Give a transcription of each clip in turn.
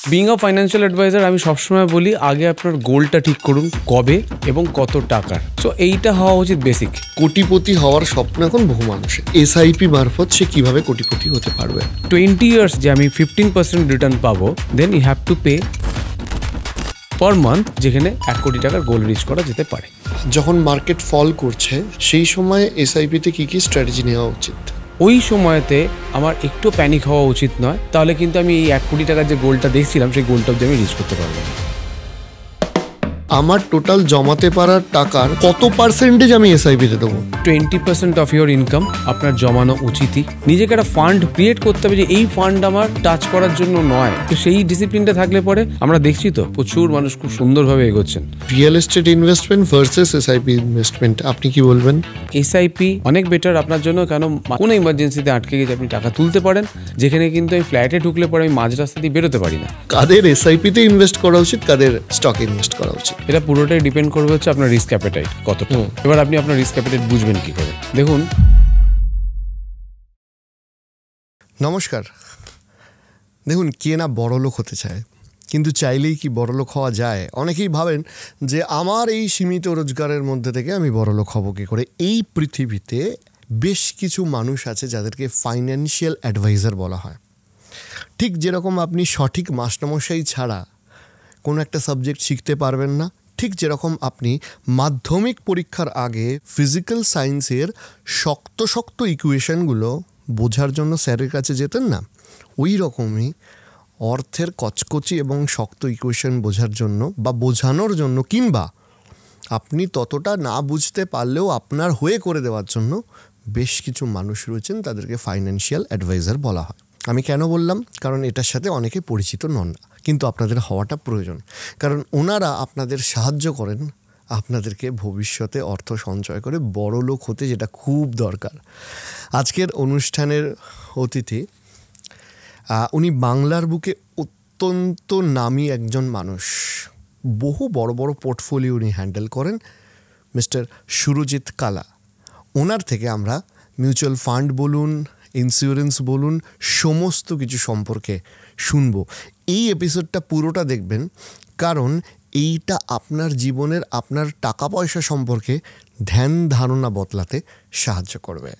Being a financial adviser আমি সবসময় বলি আগে আপনার গোলটা ঠিক করুন, কবে এবং কত টাকার। সো এইটা হওয়া উচিত বেসিক। কোটিপতি হওয়ার স্বপ্ন এখন বহু মানুষের। এসআইপি মারফত সে কিভাবে কোটিপতি হতে পারবে? 20 ইয়ার্স যে আমি 15% রিটার্ন পাবো, then you have to pay per month, যেখানে 1 কোটি টাকার গোল রিচ করা যেতে পারে। যখন মার্কেট ফল করছে সেই সময় এসআইপিতে কি কি স্ট্র্যাটেজি নেওয়া উচিত? ওই সময়তে আমার একটু প্যানিক হওয়া উচিত নয়, তাহলে কিন্তু আমি এই 1 কোটি টাকার যে গোলটা দেখছিলাম সেই গোলটা অবধি আমি রিচ করতে পারবো না। আমার টোটাল জমাতে পারার টাকার কত পার্সেন্টেজ আমি এসআইপিতে দেবো? 20% অফ ইউর ইনকাম আপনার জমানো উচিতই। নিজেকে একটা ফান্ড ক্রিয়েট করতে হবে যে এই ফান্ড আমার টাচ করার জন্য নয়। তো সেই ডিসিপ্লিনটা থাকলে পরে আমরা দেখছি তো প্রচুর মানুষ খুব সুন্দরভাবে এগোচ্ছেন। Real estate investment versus SIP investment, আপনি কি বলবেন? এসআইপি অনেক বেটার আপনার জন্য, কেন কোনো ইমার্জেন্সিতে আটকে গেছে আপনি টাকা তুলতে পারেন, যেখানে কিন্তু আমি ফ্ল্যাটে ঢুকলে পরে আমি মাঝ রাস্তা দিয়ে বেরোতে পারি না। কাদের এসআইপিতে ইনভেস্ট করা উচিত, কাদের স্টকে ইনভেস্ট করা উচিত? এটা পুরোটাই ডিপেন্ড করবে হচ্ছে আপনার রিস্ক অ্যাপেটাইট কতটা। এবার আপনি আপনার রিস্ক অ্যাপেটাইট বুঝবেন কি করে। দেখুন, নমস্কার। দেখুন, কে না বড়লোক হতে চায়, কিন্তু চাইলেই কি বড়লোক হওয়া যায়? অনেকেই ভাবেন যে আমার এই সীমিত রোজগারের মধ্যে থেকে আমি বড়লোক হব কী করে। এই পৃথিবীতে বেশ কিছু মানুষ আছে যাদেরকে ফাইন্যান্সিয়াল অ্যাডভাইজার বলা হয়। ঠিক যেরকম আপনি সঠিক মাস্টারমশাই ছাড়া কোনো একটা সাবজেক্ট শিখতে পারবেন না, ঠিক যেরকম আপনি মাধ্যমিক পরীক্ষার আগে ফিজিক্যাল সায়েন্সের শক্ত শক্ত ইকুয়েশনগুলো বোঝার জন্য স্যারের কাছে যেতেন না, ওই রকমই অর্থের কচকচি এবং শক্ত ইকুয়েশন বোঝার জন্য বা বোঝানোর জন্য, কিংবা আপনি ততটা না বুঝতে পারলেও আপনার হয়ে করে দেওয়ার জন্য বেশ কিছু মানুষ রয়েছেন, তাদেরকে ফাইন্যান্সিয়াল অ্যাডভাইজার বলা হয়। আমি কেন বললাম? কারণ এটার সাথে অনেকে পরিচিত নন না, কিন্তু আপনাদের হওয়াটা প্রয়োজন। কারণ ওনারা আপনাদের সাহায্য করেন আপনাদেরকে ভবিষ্যতে অর্থ সঞ্চয় করে বড় লোক হতে, যেটা খুব দরকার। আজকের অনুষ্ঠানের অতিথি, উনি বাংলার বুকে অত্যন্ত নামী একজন মানুষ। বহু বড় বড় পোর্টফোলিও উনি হ্যান্ডেল করেন, মিস্টার সুরজিৎ কালা। ওনার থেকে আমরা মিউচুয়াল ফান্ড বলুন, ইন্স্যুরেন্স বলুন, সমস্ত কিছু সম্পর্কে শুনবো। এই এপিসোডটা পুরোটা দেখবেন, কারণ এইটা আপনার জীবনের, আপনার টাকা পয়সা সম্পর্কে ধ্যান ধারণা বদলাতে সাহায্য করবে।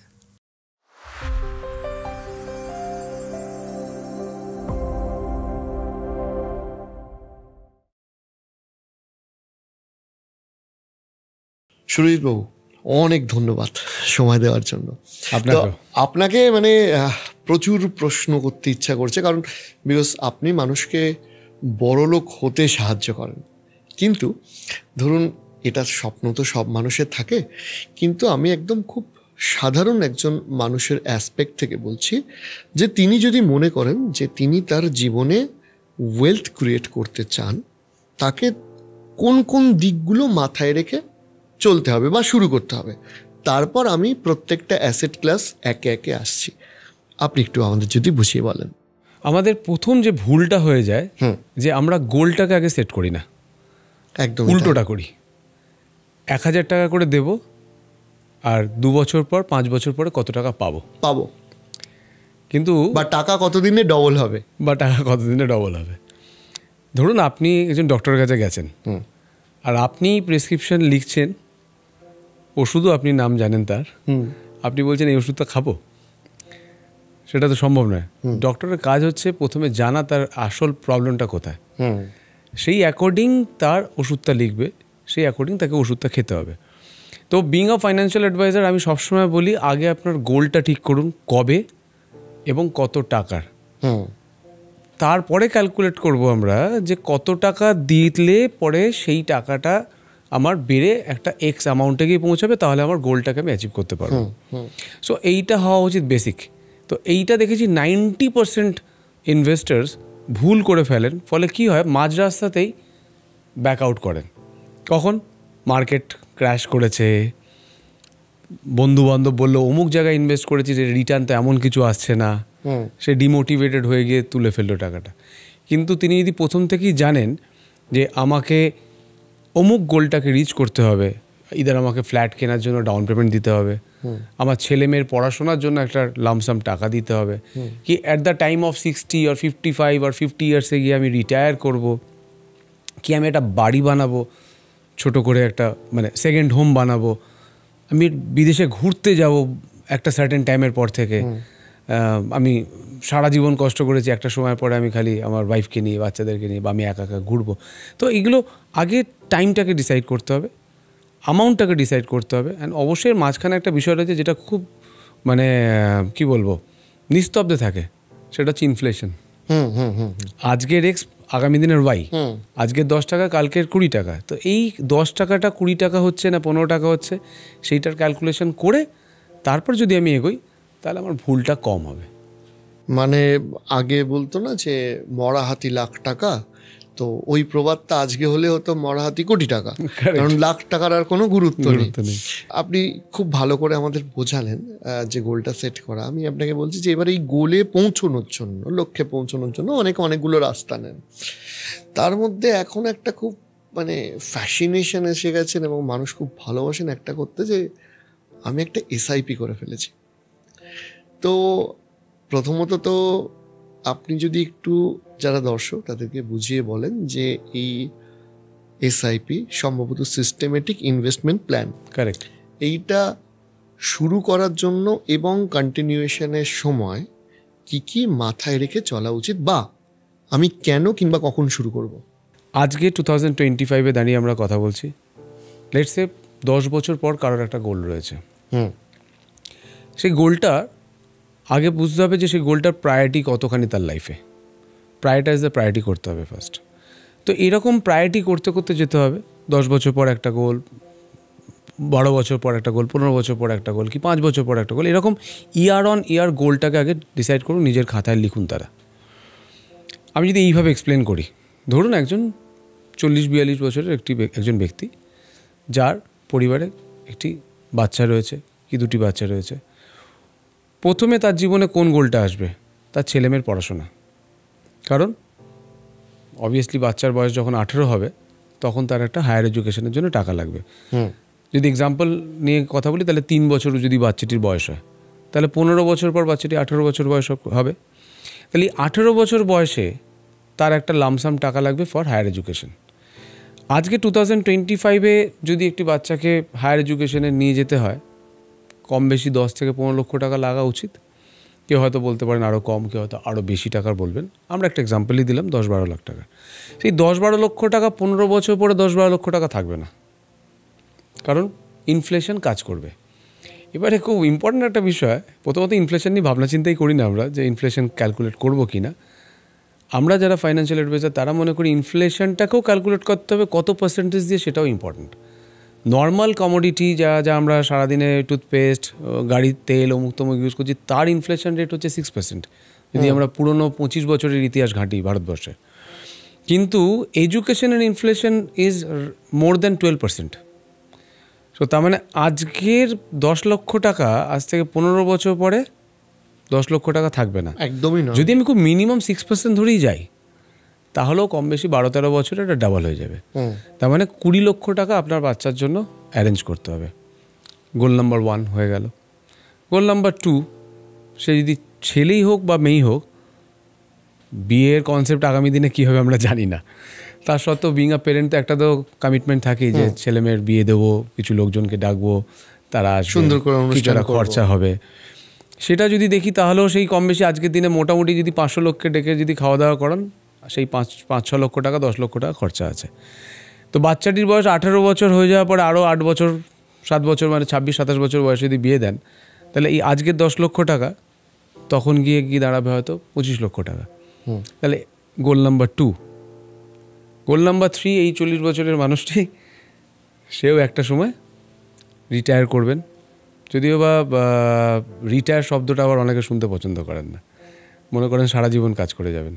সুরজিৎ বাবু, অনেক ধন্যবাদ সময় দেওয়ার জন্য। আপনাকে মানে প্রচুর প্রশ্ন করতে ইচ্ছা করছে, কারণ বিকজ আপনি মানুষকে বড়লোক হতে সাহায্য করেন। কিন্তু ধরুন, এটা স্বপ্ন তো সব মানুষের থাকে, কিন্তু আমি একদম খুব সাধারণ একজন মানুষের অ্যাসপেক্ট থেকে বলছি যে তিনি যদি মনে করেন যে তিনি তার জীবনে ওয়েলথ ক্রিয়েট করতে চান, তাকে কোন কোন দিকগুলো মাথায় রেখে চলতে হবে বা শুরু করতে হবে। তারপর আমি প্রত্যেকটা অ্যাসেট ক্লাস একে একে আসছি। আপনি একটু আমাদের যদি বুঝিয়ে বলেন। আমাদের প্রথম যে ভুলটা হয়ে যায় যে আমরা গোলটাকে আগে সেট করি না, একদম উল্টোটা করি। 1000 টাকা করে দেব, আর 2 বছর পর 5 বছর পরে কত টাকা পাবো, কিন্তু বা টাকা কতদিনে ডবল হবে, ধরুন আপনি একজন ডক্টরের কাছে গেছেন, আর আপনি প্রেসক্রিপশন লিখছেন, ওষুধও আপনি নাম জানেন তার, আপনি বলছেন এই ওষুধটা খাবো, সেটা তো সম্ভব নয়। ডক্টরের কাজ হচ্ছে প্রথমে জানা তার আসল প্রবলেমটা কোথায়, সেই অ্যাকর্ডিং তার ওষুধটা লিখবে, সেই অ্যাকর্ডিং তাকে ওষুধটা খেতে হবে। তো বিং আ ফাইন্যান্সিয়াল অ্যাডভাইজার আমি সবসময় বলি আগে আপনার গোলটা ঠিক করুন, কবে এবং কত টাকার। তারপরে ক্যালকুলেট করব আমরা যে কত টাকা দিলে পরে সেই টাকাটা আমার বেড়ে একটা এক্স অ্যামাউন্টে গিয়ে পৌঁছাবে, তাহলে আমার গোলটাকে আমি অ্যাচিভ করতে পারবো। সো এইটা হওয়া উচিত বেসিক। তো এইটা দেখেছি 90% ইনভেস্টার্স ভুল করে ফেলেন, ফলে কি হয় মাঝ রাস্তাতেই ব্যাক আউট করেন। কখন মার্কেট ক্র্যাশ করেছে, বন্ধুবান্ধব বললো অমুক জায়গায় ইনভেস্ট করেছি যে রিটার্ন তো এমন কিছু আসছে না, সে ডিমোটিভেটেড হয়ে গিয়ে তুলে ফেললো টাকাটা। কিন্তু তিনি যদি প্রথম থেকেই জানেন যে আমাকে অমুক গোলটাকে রিচ করতে হবে, ইদার আমাকে ফ্ল্যাট কেনার জন্য ডাউন পেমেন্ট দিতে হবে, আমার ছেলে মেয়ের পড়াশোনার জন্য একটা লামসাম টাকা দিতে হবে, কি at the time of 60 or 55 or 50 ইয়ার্সে গিয়ে আমি রিটায়ার করব, কি আমি একটা বাড়ি বানাবো ছোট করে, একটা মানে সেকেন্ড হোম বানাবো, আমি বিদেশে ঘুরতে যাব একটা সার্টেন টাইমের পর থেকে, আমি সারা জীবন কষ্ট করেছি, একটা সময় পরে আমি খালি আমার ওয়াইফকে নিয়ে বাচ্চাদেরকে নিয়ে বা আমি একা একা ঘুরবো। তো এগুলো আগে টাইমটাকে ডিসাইড করতে হবে, অ্যামাউন্টটাকে ডিসাইড করতে হবে। অ্যান্ড অবশ্যই মাঝখানে একটা বিষয় রয়েছে যেটা খুব মানে কি বলবো নিস্তব্ধে থাকে, সেটা হচ্ছে ইনফ্লেশন। আজকের এক্স আগামী দিনের ওয়াই, আজকের 10 টাকা কালকের 20 টাকা, তো এই 10 টাকাটা 20 টাকা হচ্ছে না 15 টাকা হচ্ছে, সেইটার ক্যালকুলেশন করে তারপর যদি আমি এগোই তাহলে আমার ভুলটা কম হবে। মানে আগে বলতো না যে মরা হাতি লাখ টাকা, তো ওই প্রবাদটা আজকে হলে হতো মরা হাতি কোটি টাকা, কারণ লাখ টাকার আর কোনো গুরুত্ব নেই। আপনি খুব ভালো করে আমাদের বোঝালেন যে গোলটা সেট করা। আমি আপনাকে বলছি যে এবার এই গোলে পৌঁছানোর জন্য, লক্ষ্যে পৌঁছানোর জন্য অনেকগুলো রাস্তা নেন, তার মধ্যে এখন একটা খুব মানে ফ্যাসিনেশন এসে গেছেন এবং মানুষ খুব ভালোবাসেন একটা করতে, যে আমি একটা এসআইপি করে ফেলেছি। তো প্রথমত তো আপনি যদি একটু যারা দর্শক তাদেরকে বুঝিয়ে বলেন যে এই এসআইপি সম্ভবত সিস্টেমেটিক ইনভেস্টমেন্ট প্ল্যান, কারেক্ট, এইটা শুরু করার জন্য এবং কন্টিনিউয়েশনের সময় কি কি মাথায় রেখে চলা উচিত, বা আমি কেন কিংবা কখন শুরু করব? আজকে 2025-এ দাঁড়িয়ে আমরা কথা বলছি, লেটস সে 10 বছর পর কারোর একটা গোল রয়েছে। সেই গোলটা আগে বুঝতে হবে যে সেই গোলটার প্রায়োরিটি কতখানি তার লাইফে, প্রায়োরিটাইজ দ্য প্রায়োরিটি করতে হবে ফার্স্ট। তো এরকম প্রায়োরিটি করতে করতে যেতে হবে। 10 বছর পর একটা গোল, 12 বছর পর একটা গোল, 15 বছর পর একটা গোল, কি 5 বছর পর একটা গোল, এরকম ইয়ার অন ইয়ার গোলটাকে আগে ডিসাইড করুন, নিজের খাতায় লিখুন তারা। আমি যদি এইভাবে এক্সপ্লেন করি, ধরুন একজন 40-42 বছরের একজন ব্যক্তি, যার পরিবারে একটি বাচ্চা রয়েছে কি 2টি বাচ্চা রয়েছে। প্রথমে তার জীবনে কোন গোলটা আসবে? তার ছেলেমেয়ের পড়াশোনা। কারণ অবভিয়াসলি বাচ্চার বয়স যখন 18 হবে তখন তার একটা হায়ার এডুকেশনের জন্য টাকা লাগবে। যদি এক্সাম্পল নিয়ে কথা বলি, তাহলে 3 বছর যদি বাচ্চাটির বয়স হয়, তাহলে 15 বছর পর বাচ্চাটি 18 বছর বয়স হবে। তাহলে 18 বছর বয়সে তার একটা লামসাম টাকা লাগবে ফর হায়ার এডুকেশন। আজকে 2025-এ যদি একটি বাচ্চাকে হায়ার এডুকেশনে নিয়ে যেতে হয়, কম বেশি 10 থেকে 15 লক্ষ টাকা লাগা উচিত। কেউ হয়তো বলতে পারেন আরও কম, কেউ হয়তো আরও বেশি টাকার বলবেন। আমরা একটা এক্সাম্পলই দিলাম 10-12 লাখ টাকা। সেই 10-12 লক্ষ টাকা 15 বছর পরে 10-12 লক্ষ টাকা থাকবে না, কারণ ইনফ্লেশন কাজ করবে। এবারে খুব ইম্পর্ট্যান্ট একটা বিষয়, প্রথমত ইনফ্লেশন নিয়ে ভাবনা চিন্তাই করি না আমরা, যে ইনফ্লেশন ক্যালকুলেট করবো কি না। আমরা যারা ফাইন্যান্সিয়াল অ্যাডভাইজার তারা মনে করি ইনফ্লেশনটাকেও ক্যালকুলেট করতে হবে, কত পার্সেন্টেজ দিয়ে, সেটাও ইম্পর্ট্যান্ট। নর্মাল কমোডিটি যা আমরা সারাদিনে টুথপেস্ট, গাড়ির তেল, অমুক তমুক ইউজ করছি, তার ইনফ্লেশন রেট হচ্ছে 6%, যদি আমরা পুরনো 25 বছরের ইতিহাস ঘাঁটি ভারতবর্ষে। কিন্তু এডুকেশনের inflation is more than 12%। So তার মানে আজকের 10 লক্ষ টাকা আজ থেকে 15 বছর পরে 10 লক্ষ টাকা থাকবে না, একদমই না। যদি আমি খুব মিনিমাম 6% ধরেই যাই, তাহলেও কম বেশি 12-13 বছরে এটা ডাবল হয়ে যাবে। তার মানে 20 লক্ষ টাকা আপনার বাচ্চার জন্য অ্যারেঞ্জ করতে হবে। গোল নাম্বার 1 হয়ে গেল। গোল নাম্বার 2, সে যদি ছেলেই হোক বা মেয়েই হোক, বিয়ের কনসেপ্ট আগামী দিনে কী হবে আমরা জানি না, তার সত্ত্বেও বিং আ প্যারেন্ট তো একটা তো কমিটমেন্ট থাকেই যে ছেলে মেয়ের বিয়ে দেবো, কিছু লোকজনকে ডাকবো, তারা সুন্দর করে অনুষ্ঠান খরচা হবে। সেটা যদি দেখি তাহলেও সেই কম বেশি আজকের দিনে মোটামুটি যদি 500 লোককে ডেকে যদি খাওয়া দাওয়া করান, সেই 5-6 লক্ষ টাকা, 10 লক্ষ টাকা খরচা আছে। তো বাচ্চাটির বয়স 18 বছর হয়ে যাওয়ার পরে আরও 8 বছর 7 বছর, মানে 26-27 বছর বয়সে যদি বিয়ে দেন, তাহলে এই আজকের 10 লক্ষ টাকা তখন গিয়ে দাঁড়াবে হয়তো 25 লক্ষ টাকা। তাহলে গোল নাম্বার 2। গোল নাম্বার 3, এই 40 বছরের মানুষটি, সেও একটা সময় রিটায়ার করবেন। যদিও বা রিটায়ার শব্দটা আবার অনেকে শুনতে পছন্দ করেন না, মনে করেন সারা জীবন কাজ করে যাবেন,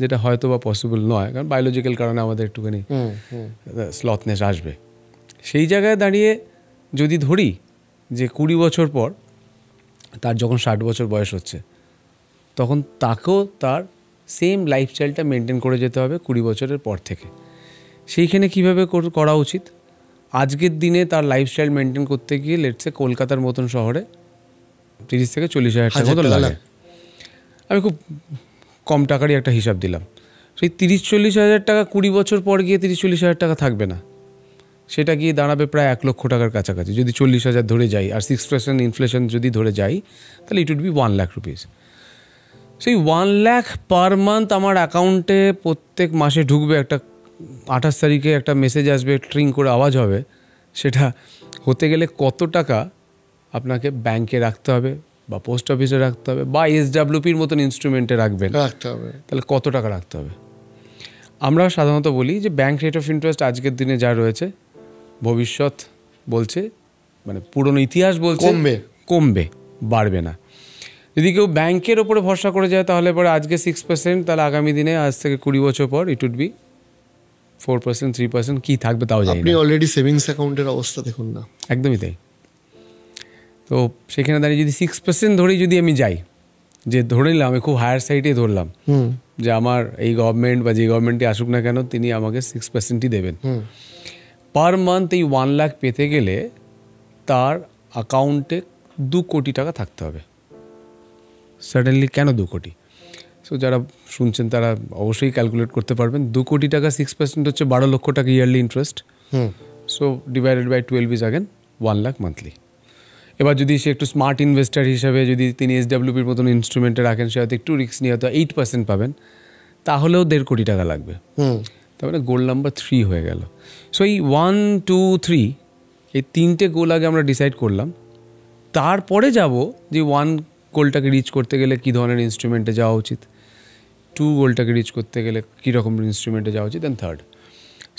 যেটা হয়তো বা পসিবল নয়, কারণ বায়োলজিক্যাল কারণে আমাদের একটুখানি স্লথনেস আসবে। সেই জায়গায় দাঁড়িয়ে যদি ধরি যে 20 বছর পর তার যখন 60 বছর বয়স হচ্ছে, তখন তাকেও তার সেম লাইফস্টাইলটা মেনটেন করে যেতে হবে 20 বছরের পর থেকে। সেইখানে কীভাবে করা উচিত? আজকের দিনে তার লাইফস্টাইল মেনটেন করতে গিয়ে লেটসে কলকাতার মতন শহরে 30 থেকে 40 হাজার টাকা মতো লাগে। আমি খুব কম টাকারই একটা হিসাব দিলাম। সেই 30-40 হাজার টাকা 20 বছর পর গিয়ে 30-40 হাজার টাকা থাকবে না, সেটা গিয়ে দাঁড়াবে প্রায় 1 লক্ষ টাকার কাছাকাছি। যদি 40,000 ধরে যাই আর 6% ইনফ্লেশন যদি ধরে যাই, তাহলে it would be 1 lakh rupees. সেই 1 লাখ পার মান্থ আমার অ্যাকাউন্টে প্রত্যেক মাসে ঢুকবে। একটা 28 তারিখে একটা মেসেজ আসবে, ট্রিং করে আওয়াজ হবে। সেটা হতে গেলে কত টাকা আপনাকে ব্যাংকে রাখতে হবে বা পোস্ট অফিসে রাখতে হবে বা SWPর মতন ইনস্ট্রুমেন্টে রাখবেন, তাহলে কত টাকা রাখতে হবে? আমরা সাধারণত বলি যে ব্যাংক রেট অফ ইন্টারেস্ট আজকের দিনে যা রয়েছে, ভবিষ্যৎ বলছে, মানে পুরনো ইতিহাস বলছে কমবে, বাড়বে না। যদি কেউ ব্যাংকের ওপরে ভরসা করে যায় তাহলে পরে আজকে 6%, তাহলে আগামী দিনে আজ থেকে 20 বছর পর ইট উড বি 4%, 3%, কি থাকবে তাও জানি না। আপনি অলরেডি সেভিংস অ্যাকাউন্টের অবস্থা দেখুন না। একদমই তাই। তো সেখানে দাঁড়িয়ে যদি 6% ধরেই যদি আমি যাই, যে ধরে নিলাম আমি খুব হায়ার সাইডে ধরলাম যে আমার এই গভর্নমেন্ট বা যে গভর্নমেন্টই আসুক না কেন তিনি আমাকে 6%ই দেবেন, পার মান্থ এই 1 লাখ পেতে গেলে তার অ্যাকাউন্টে 2 কোটি টাকা থাকতে হবে। সাডেনলি কেন 2 কোটি? সো যারা শুনছেন তারা অবশ্যই ক্যালকুলেট করতে পারবেন। 2 কোটি টাকা 6% হচ্ছে 12 লক্ষ টাকা yearly interest. So divided by 12 is again 1 lakh monthly. এবার যদি সে একটু স্মার্ট ইনভেস্টার হিসাবে যদি তিনি SWPর মতন ইনস্ট্রুমেন্টে রাখেন, সে হয়তো একটু রিস্ক নিয়ে হয়তো 8% পাবেন, তাহলেও 1.5 কোটি টাকা লাগবে। তার মানে গোল নাম্বার 3 হয়ে গেল। সো এই 1, 2, 3 এই 3টে গোল আগে আমরা ডিসাইড করলাম। তারপরে যাব যে 1 গোলটাকে রিচ করতে গেলে কী ধরনের ইনস্ট্রুমেন্টে যাওয়া উচিত, 2 গোলটাকে রিচ করতে গেলে কী রকম ইনস্ট্রুমেন্টে যাওয়া উচিত, অ্যান্ড 3rd।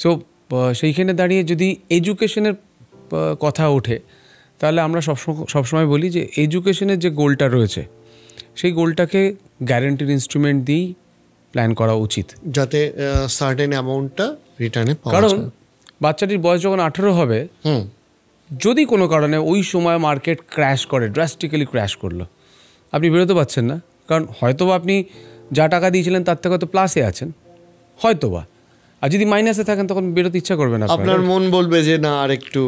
সো সেইখানে দাঁড়িয়ে যদি এডুকেশনের কথা ওঠে, তাহলে আমরা সবসময় বলি যে এডুকেশনের যে গোলটা রয়েছে সেই গোলটাকে গ্যারান্টিড ইনস্ট্রুমেন্ট দিয়েই প্ল্যান করা উচিত, যাতে সার্টেন অ্যামাউন্টটা রিটার্নে পাওয়া যায়। কারণ বাচ্চাটির বয়স যখন 18 হবে, যদি কোনো কারণে ওই সময় মার্কেট ক্র্যাশ করে, ড্রাস্টিক্যালি ক্র্যাশ করলো, আপনি বেরোতে পারছেন না। কারণ হয়তোবা আপনি যা টাকা দিয়েছিলেন তার থেকে হয়তো প্লাসে আছেন, হয়তোবা। আর যদি মাইনাসে থাকেন তখন বেরোতে ইচ্ছা করবে না, আপনার মন বলবে যে না আর একটু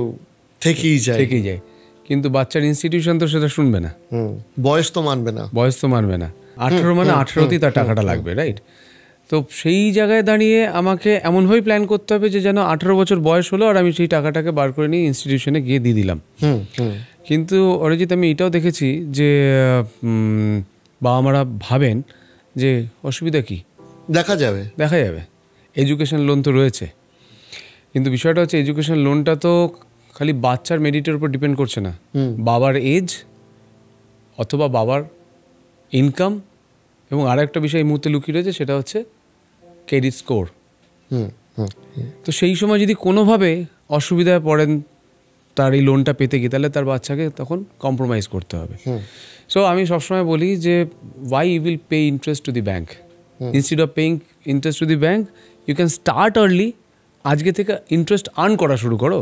থেকেই যায়। কিন্তু বাচ্চার ইনস্টিটিউশন তো সেটা শুনবে না, বয়স তো মানবে না। 18 মানে 18তেই তার টাকাটা লাগবে, রাইট? তো সেই জায়গায় দাঁড়িয়ে আমাকে এমনভাবেই প্ল্যান করতে হবে যে যেন 18 বছর বয়স হলো আর আমি সেই টাকাটাকে বার করে নিয়ে ইনস্টিটিউশনে গিয়ে দিয়ে দিলাম। কিন্তু অরিজিৎ, আমি এটাও দেখেছি যে বাবা মারা ভাবেন যে অসুবিধা কি, দেখা যাবে, এডুকেশন লোন তো রয়েছে। কিন্তু বিষয়টা হচ্ছে এডুকেশন লোনটা তো খালি বাচ্চার মেরিটের উপর ডিপেন্ড করছে না, বাবার এজ অথবা বাবার ইনকাম, এবং আর একটা বিষয় এই মুহূর্তে লুকিয়ে রয়েছে, সেটা হচ্ছে ক্রেডিট স্কোর। তো সেই সময় যদি কোনোভাবে অসুবিধায় পড়েন তার এই লোনটা পেতে গিয়ে, তাহলে তার বাচ্চাকে তখন কম্প্রোমাইজ করতে হবে। সো আমি সবসময় বলি যে why you will pay interest to the bank instead of paying interest to the bank, you can start early. আজকে থেকে ইন্টারেস্ট আর্ন করা শুরু করো,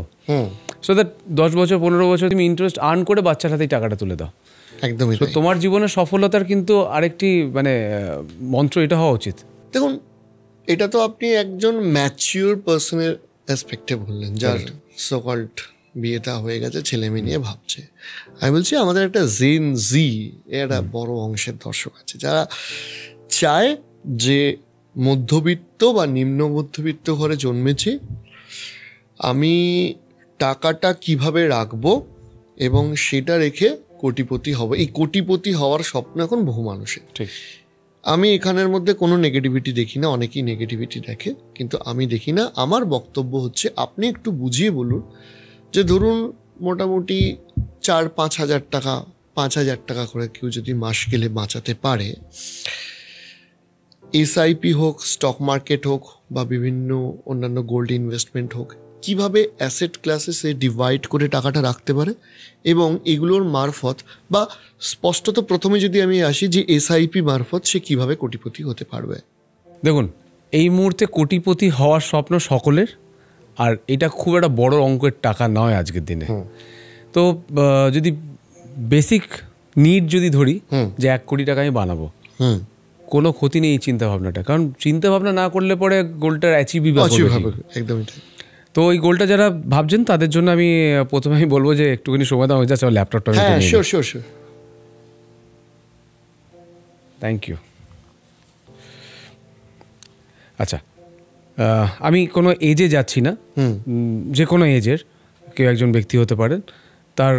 সো দ্যাট 10 বছর 15 বছর তুমি ইন্টারেস্ট আর্ন করে বাচ্চার হাতেই টাকাটা তুলে দাও। একদমই। তো তোমার জীবনের সফলতার কিন্তু আরেকটি মানে মন্ত্র এটা হওয়া উচিত। দেখুন, এটা তো আপনি একজন ম্যাচিওর পার্সনের অ্যাসপেক্টে বললেন, যার সোকল্ড বিয়েটা হয়ে গেছে, ছেলে মেয়ে নিয়ে ভাবছে। আমি বলছি আমাদের একটা জেন জি একটা বড় অংশের দর্শক আছে যারা চায় যে মধ্যবিত্ত বা নিম্ন মধ্যবিত্ত ঘরে জন্মেছি, আমি টাকাটা কিভাবে রাখবো এবং সেটা রেখে কোটিপতি হব। এই কোটিপতি হওয়ার স্বপ্ন এখন বহু মানুষের। ঠিক। আমি এখানের মধ্যে কোনো নেগেটিভিটি দেখি না, অনেকেই নেগেটিভিটি দেখে, কিন্তু আমি দেখি না। আমার বক্তব্য হচ্ছে আপনি একটু বুঝিয়ে বলুন যে ধরুন মোটামুটি 4-5 হাজার টাকা, 5 হাজার টাকা করে কেউ যদি মাস গেলে বাঁচাতে পারে, SIP হোক, স্টক মার্কেট হোক বা বিভিন্ন অন্যান্য গোল্ড ইনভেস্টমেন্ট হোক, কিভাবে অ্যাসেট ক্লাসে সে ডিভাইড করে টাকাটা রাখতে পারে, এবং এগুলোর মারফত বা স্পষ্টত প্রথমে যদি আমি আসি যে SIP মারফত সে কিভাবে কোটিপতি হতে পারবে। দেখুন, এই মুহূর্তে কোটিপতি হওয়ার স্বপ্ন সকলের, আর এটা খুব একটা বড় অঙ্কের টাকা নয় আজকের দিনে। তো যদি বেসিক নিড যদি ধরি যে 1 কোটি টাকা আমি বানাবো, কোনো ক্ষতি নেই এই চিন্তা ভাবনাটা, কারণ চিন্তা ভাবনা না করলে পরে গোলটার অ্যাচিভই হবে। একদমই। তো ওই গোলটা যারা ভাবছেন তাদের জন্য আমি প্রথমে আমি বলবো যে একটুখানি সময় দাও, হয়ে যাচ্ছে ল্যাপটপটা। হ্যাঁ, sure sure sure. Thank you. আচ্ছা, আমি কোনো এজে যাচ্ছি না, যে কোনো এজের কেউ একজন ব্যক্তি হতে পারেন, তার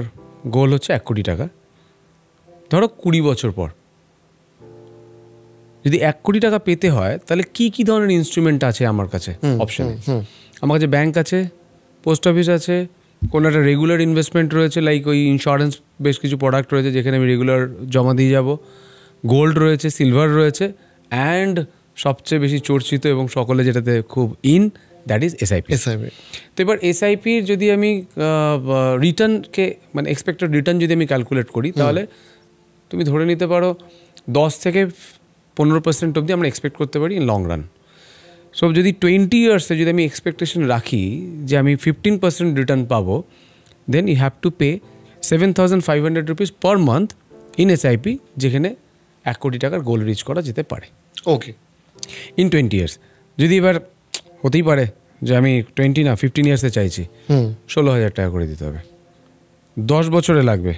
গোল হচ্ছে 1 কোটি টাকা। ধরো 20 বছর পর যদি 1 কোটি টাকা পেতে হয়, তাহলে কি কি ধরনের ইনস্ট্রুমেন্ট আছে আমার কাছে অপশনে? আমার কাছে ব্যাংক আছে, পোস্ট অফিস আছে, কোনো একটা রেগুলার ইনভেস্টমেন্ট রয়েছে, লাইক ওই ইন্স্যুরেন্স বেশ কিছু প্রোডাক্ট রয়েছে যেখানে আমি রেগুলার জমা দিয়ে যাব, গোল্ড রয়েছে, সিলভার রয়েছে, অ্যান্ড সবচেয়ে বেশি চর্চিত এবং সকলে যেটাতে খুব দ্যাট ইজ এসআইপি। তো এবার এসআইপির যদি আমি রিটার্নকে মানে এক্সপেক্টেড রিটার্ন যদি আমি ক্যালকুলেট করি, তাহলে তুমি ধরে নিতে পারো 10 থেকে 15% অবধি আমরা এক্সপেক্ট করতে পারি ইন লং রান। সো যদি 20 ইয়ার্সে যদি আমি এক্সপেকটেশন রাখি যে আমি 15% রিটার্ন পাবো, then you have to pay 7,500 rupees per month in SIP, যেখানে 1 কোটি টাকার গোল রিচ করা যেতে পারে। Okay, in 20 years. যদি এবার হতেই পারে যে আমি 20 না 15 ইয়ার্সে চাইছি, 16,000 টাকা করে দিতে হবে, 10 বছরে লাগবে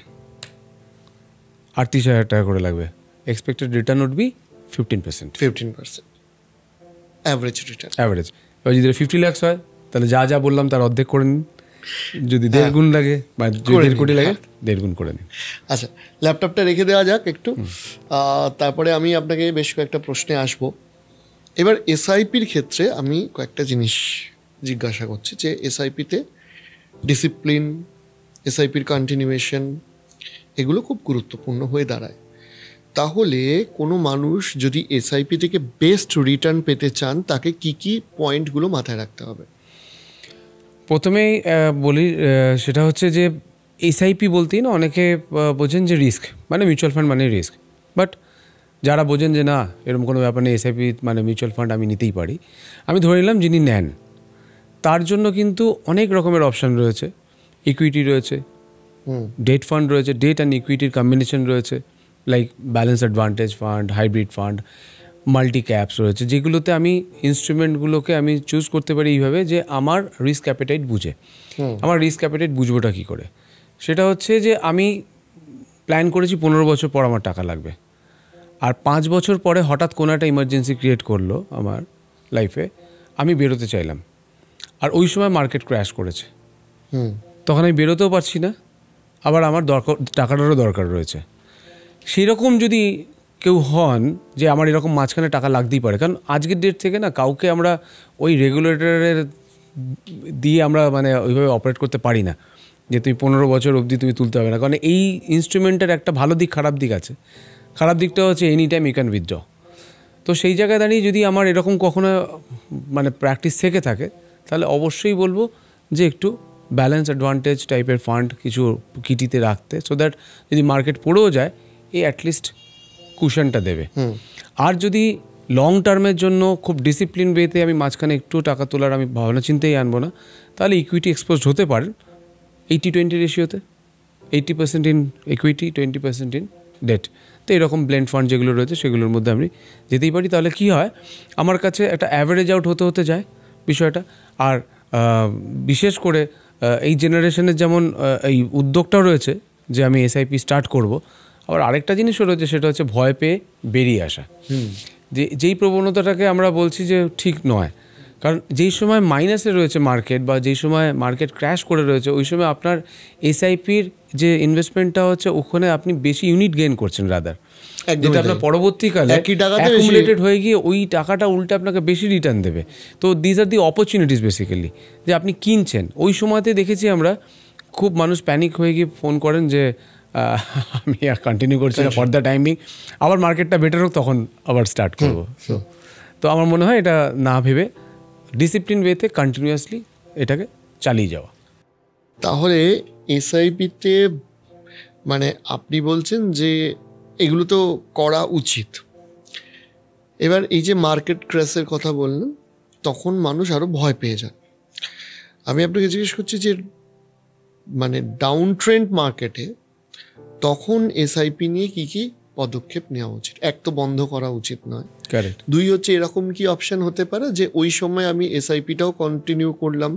38,000 টাকা করে লাগবে। Expected return would be 15%। Average return. Average. এবার যদি 50 লাখ হয়, তাহলে যা যা বললাম তার অর্ধেক করে নিন। যদি 1.5 গুণ লাগে বা 1.5 কোটি লাগে, 1.5 গুণ করে নিন। আচ্ছা, ল্যাপটপটা রেখে দেওয়া যাক একটু, তারপরে আমি আপনাকে বেশ কয়েকটা প্রশ্নে আসবো। এবার এসআইপির ক্ষেত্রে আমি কয়েকটা জিনিস জিজ্ঞাসা করছি, যে এসআইপিতে ডিসিপ্লিন, এসআইপির কন্টিনিউয়েশন, এগুলো খুব গুরুত্বপূর্ণ হয়ে দাঁড়ায়। তাহলে কোনো মানুষ যদি এসআইপি থেকে বেস্ট রিটার্ন পেতে চান, তাকে কি কি পয়েন্টগুলো মাথায় রাখতে হবে? প্রথমেই বলি, সেটা হচ্ছে যে এসআইপি বলতেই না অনেকে বোঝেন যে রিস্ক, মানে মিউচুয়াল ফান্ড মানে রিস্ক। বাট যারা বোঝেন যে না, এরকম কোনো ব্যাপার নেই, এসআইপি মানে মিউচুয়াল ফান্ড আমি নিতেই পারি, আমি ধরে নিলাম যিনি নেন, তার জন্য কিন্তু অনেক রকমের অপশান রয়েছে। ইকুইটি রয়েছে, ডেট ফান্ড রয়েছে, ডেট অ্যান্ড ইকুইটির কম্বিনেশন রয়েছে, like balance advantage fund, hybrid fund, multi caps রয়েছে, যেগুলোতে আমি ইনস্ট্রুমেন্টগুলোকে আমি চুজ করতে পারি এইভাবে যে আমার রিস্ক অ্যাপেটাইট বুঝে। আমার রিস্ক অ্যাপেটাইট বুঝবোটা কী করে? সেটা হচ্ছে যে আমি প্ল্যান করেছি 15 বছর পর আমার টাকা লাগবে, আর 5 বছর পরে হঠাৎ কোনো একটা ইমার্জেন্সি ক্রিয়েট করলো আমার লাইফে, আমি বেরোতে চাইলাম, আর ওই সময় মার্কেট ক্র্যাশ করেছে, তখন আমি বেরোতেও পারছি না, আবার আমার টাকাটারও দরকার রয়েছে। সেই রকম যদি কেউ হন যে আমার এরকম মাঝখানে টাকা লাগতেই পারে, কারণ আজকের ডেট থেকে না কাউকে আমরা ওই রেগুলেটরের দিয়ে আমরা মানে ওইভাবে অপারেট করতে পারি না যে তুমি 15 বছর অবধি তুমি তুলতে হবে না, কারণ এই ইনস্ট্রুমেন্টের একটা ভালো দিক খারাপ দিক আছে। খারাপ দিকটা হচ্ছে any time you can withdraw. তো সেই জায়গায় দাঁড়িয়ে যদি আমার এরকম কখনো মানে প্র্যাকটিস থেকে থাকে, তাহলে অবশ্যই বলবো যে একটু ব্যালেন্স অ্যাডভান্টেজ টাইপের ফান্ড কিছু কিটিতে রাখতে, সো দ্যাট যদি মার্কেট পড়েও যায় এই অ্যাটলিস্ট কুশনটা দেবে। আর যদি লং টার্মের জন্য খুব ডিসিপ্লিন ওয়েতে আমি মাঝখানে একটু টাকা তোলার আমি ভাবনা চিন্তেই আনবো না, তাহলে ইকুইটি এক্সপোজড হতে পারেন 80-20 রেশিওতে, 80% ইন ইকুইটি, 20% ইন ডেট। তো এরকম ব্লেন্ড ফান্ড যেগুলো রয়েছে সেগুলোর মধ্যে আমি যেতেই পারি। তাহলে কী হয়, আমার কাছে একটা অ্যাভারেজ আউট হতে হতে যায় বিষয়টা। আর বিশেষ করে এই জেনারেশনের যেমন এই উদ্যোগটাও রয়েছে যে আমি এসআইপি স্টার্ট করব, আবার আরেকটা জিনিসও রয়েছে, সেটা হচ্ছে ভয় পেয়ে বেরিয়ে আসা। যেই প্রবণতাটাকে আমরা বলছি যে ঠিক নয়, কারণ যেই সময় মাইনাসে রয়েছে মার্কেট বা যেই সময় মার্কেট ক্র্যাশ করে রয়েছে, ওই সময় আপনার এসআইপির যে ইনভেস্টমেন্টটা হচ্ছে ওখানে আপনি বেশি ইউনিট গেইন করছেন রাদার, যেটা আপনার পরবর্তীকালে অ্যাকুমুলেটেড হয়ে গিয়ে ওই টাকাটা উল্টে আপনাকে বেশি রিটার্ন দেবে। তো these are the opportunities basically, যে আপনি কিনছেন। ওই সময়তে দেখেছি আমরা খুব মানুষ প্যানিক হয়ে গিয়ে ফোন করেন যে আমি আর কন্টিনিউ করছি না ফর দ্য টাইমিং, আবার মার্কেটটা বেটার হোক তখন আবার স্টার্ট করবো। তো আমার মনে হয় এটা না ভেবে ডিসিপ্লিন ওয়েতে কন্টিনিউয়াসলি এটাকে চালিয়ে যাওয়া। তাহলে এসআইপিতে মানে আপনি বলছেন যে এগুলো তো করা উচিত। এবার এই যে মার্কেট ক্র্যাশের কথা বললেন, তখন মানুষ আরও ভয় পেয়ে যান। আমি আপনাকে জিজ্ঞেস করছি যে মানে ডাউন ট্রেন্ড মার্কেটে তখন এসআইপি নিয়ে কি কি পদক্ষেপ নেওয়া উচিত? এক তো বন্ধ করা উচিত নয়, কারেক্ট। 2 হচ্ছে এরকম কি অপশন হতে পারে যে ওই সময় আমি এসআইপিটাও কন্টিনিউ করলাম,